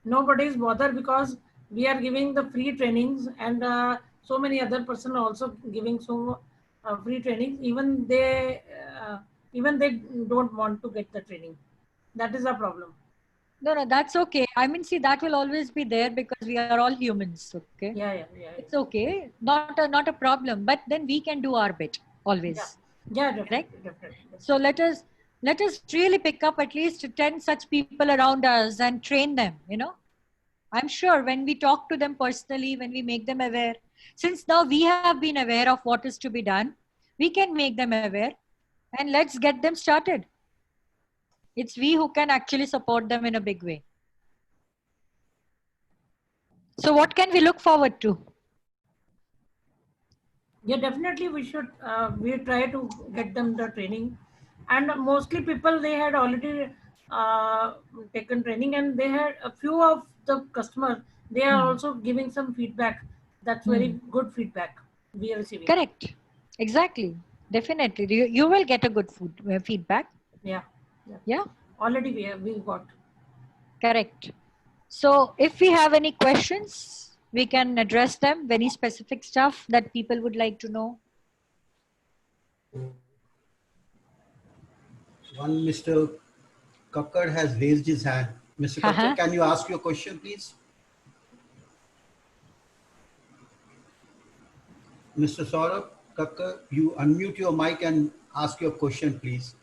nobody's bothered because we are giving the free trainings, and so many other person also giving free trainings. Even they don't want to get the training. That is a problem. No, that's okay. I mean, see, that will always be there because we are all humans. Okay. Yeah. It's okay. Not a problem. But then we can do our bit always. Yeah, definitely. So let us really pick up at least 10 such people around us and train them. I'm sure when we talk to them personally, when we make them aware, since now we have been aware of what is to be done, we can make them aware, and let's get them started. It's we who can actually support them in a big way. So what can we look forward to? Yeah, definitely we should, we try to get them the training. And mostly people, they had already taken training, and they had a few of the customers, they are also giving some feedback. That's very good feedback we are receiving. Correct. Exactly. Definitely. You will get a good feedback. Yeah. Already we got. Correct. So if we have any questions, we can address them. Any specific stuff that people would like to know? One Mr. Kakkar has raised his hand. Mr. Kakkar, can you ask your question, please? Mr. Saurabh Kakkar, you unmute your mic and ask your question, please.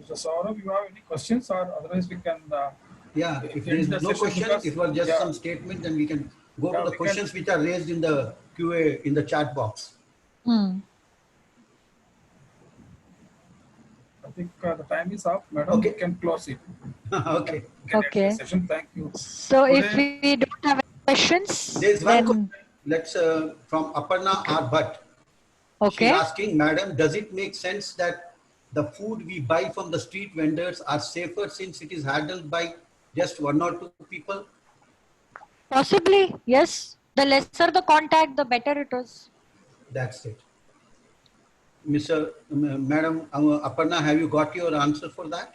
Mr. Saurabh, you have any questions, or otherwise we can... Yeah, if there is no question, it was just some statement, then we can go to the questions which are raised in the QA in the chat box. I think the time is up, madam. Okay. We can close it. Okay. Okay. Session. Thank you. So if we don't have any questions, there's one question. Let's from Aparna R. Bhatt. Okay. She's asking, madam, does it make sense that the food we buy from the street vendors are safer since it is handled by just 1 or 2 people? Possibly, yes. The lesser the contact, the better it is. That's it. Madam Aparna, have you got your answer for that?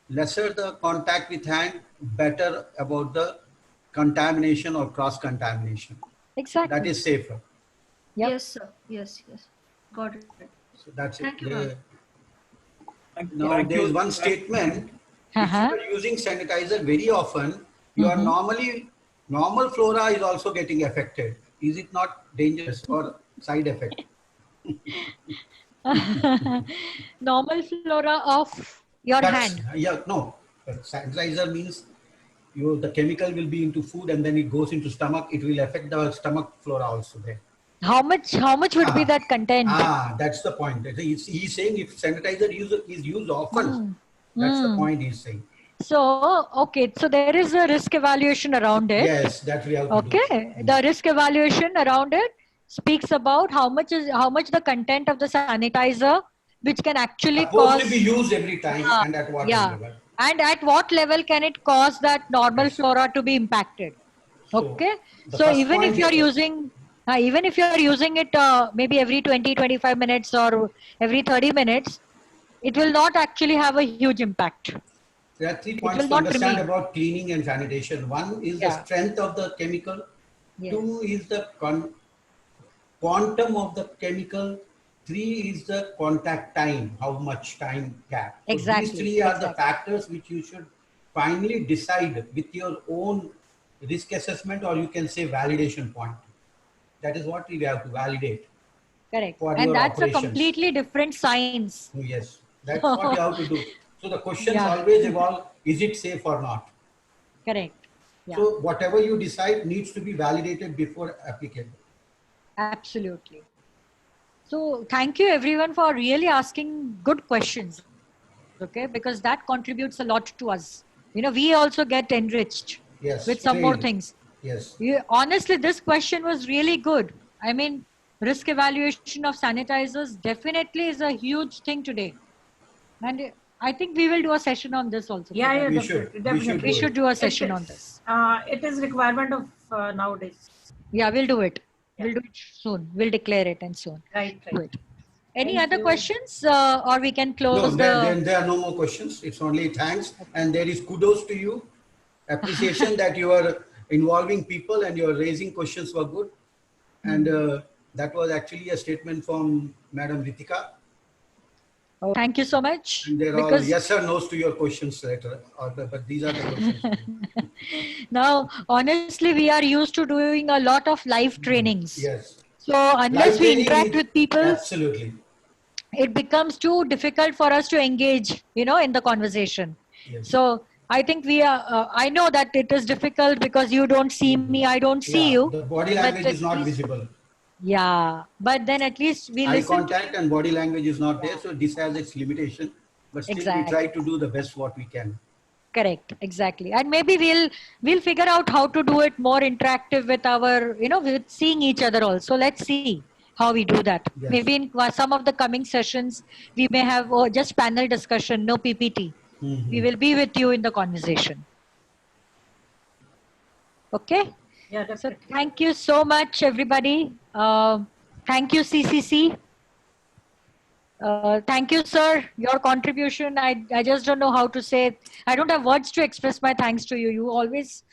Lesser the contact with hand, better about the contamination or cross-contamination. Exactly. That is safer. Yep. Yes, sir. Yes. Got it. So that's Thank it. you, Now there is one statement. If you are using sanitizer very often, your normal flora is also getting affected. Is it not dangerous or side effect? Normal flora of your hand. Yeah, no. Sanitizer means the chemical will be into food and then it goes into stomach. It will affect the stomach flora also there. How much would be that content? That's the point. He's saying if sanitizer is used often, that's the point he's saying. So, okay, so there is a risk evaluation around it. Yes, that we have to do. The risk evaluation around it speaks about how much the content of the sanitizer, which can actually cause to be used every time and at what level. And at what level can it cause that normal flora to be impacted? Okay, so even if you're using it maybe every 20-25 minutes or every 30 minutes, it will not actually have a huge impact. There are 3 points to understand about cleaning and sanitation. 1 is the strength of the chemical. 2 is the quantum of the chemical. 3 is the contact time, how much time gap. So these 3 are the factors which you should finally decide with your own risk assessment, or you can say validation point. That is what we have to validate. Correct. And that's a completely different science. Yes, that's what you have to do. So the questions always evolve, is it safe or not? Correct. So whatever you decide needs to be validated before applicable. Absolutely. So thank you everyone for really asking good questions. Okay, because that contributes a lot to us. we also get enriched with some more things. Yes. Honestly, this question was really good. I mean, risk evaluation of sanitizers definitely is a huge thing today. And I think we will do a session on this also. Yeah, yeah, We definitely. should We should do a session on this. It is requirement of nowadays. Yeah, we'll do it. We'll do it soon. We'll declare it and soon. Right. Do it. Any Thank other you. questions, or we can close there are no more questions. It's only thanks, and there is kudos to you, appreciation that you are involving people and you are raising questions were good, and that was actually a statement from Madam Ritika. Oh, thank you so much. And they're all yes or no's to your questions later, but these are the questions. Now, honestly, we are used to doing a lot of live trainings. Yes. So unless we interact with people, absolutely, it becomes too difficult for us to engage, in the conversation. Yes. So I think we are, I know that it is difficult because you don't see me, I don't see you. The body language is not visible. Yeah, but then at least we Eye listen. contact and body language is not there, so this has its limitation. But still, we try to do the best what we can. Correct, exactly. And maybe we'll figure out how to do it more interactive with our, with seeing each other also. Let's see how we do that. Yes. Maybe in some of the coming sessions, we may have just panel discussion, no PPT. We will be with you in the conversation. Okay? Yeah, definitely. So thank you so much, everybody. Thank you, CCC. Thank you, sir. Your contribution, I just don't know how to say it. I don't have words to express my thanks to you. You always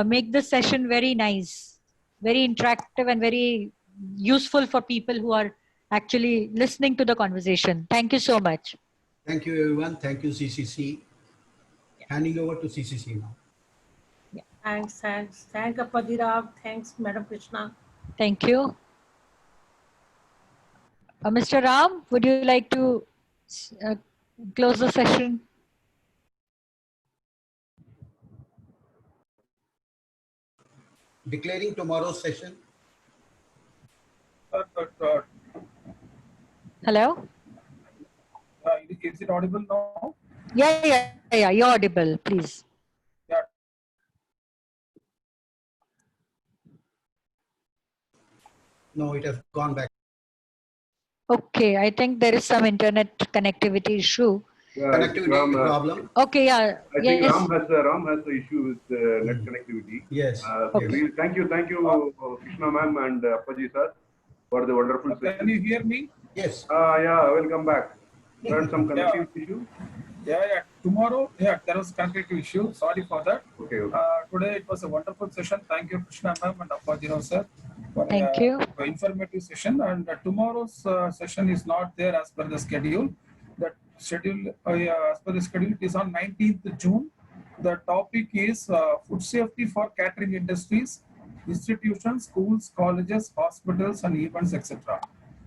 make this session very nice, very interactive and very useful for people who are actually listening to the conversation. Thank you so much. Thank you, everyone. Thank you, CCC. Handing over to CCC now. Thanks. Thank Appaji Rao. Thanks, Madam Krishna. Thank you. Mr. Ram, would you like to close the session? Declaring tomorrow's session. Hello? Is it audible now? Yeah, you're audible, please. Yeah. No, it has gone back. Okay, I think there is some internet connectivity issue. Connectivity problem. Okay, yeah. I think Ram has the issue with net connectivity. Yes. Okay. Thank you, Krishna ma'am and Appaji sir for the wonderful session. Can you hear me? Yes. Yeah, welcome back. Heard some connectivity issue? Yeah. Tomorrow, there was connectivity issue. Sorry for that. Okay. Today it was a wonderful session. Thank you, Krishna ma'am and Appaji Rao sir. Thank you. Informative session, and tomorrow's session is not there as per the schedule. The schedule, as per the schedule, it is on 19th June. The topic is food safety for catering industries, institutions, schools, colleges, hospitals, and events, etc.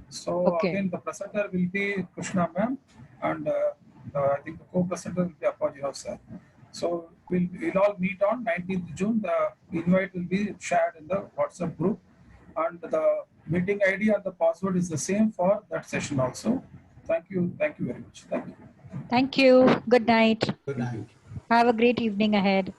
So again, the presenter will be Krishna ma'am, and I think the co-presenter will be Appaji Rao sir. So we'll all meet on 19th June. The invite will be shared in the WhatsApp group. And the meeting ID and the password is the same for that session also. Thank you very much. Thank you. Thank you. Good night. Good night. Have a great evening ahead.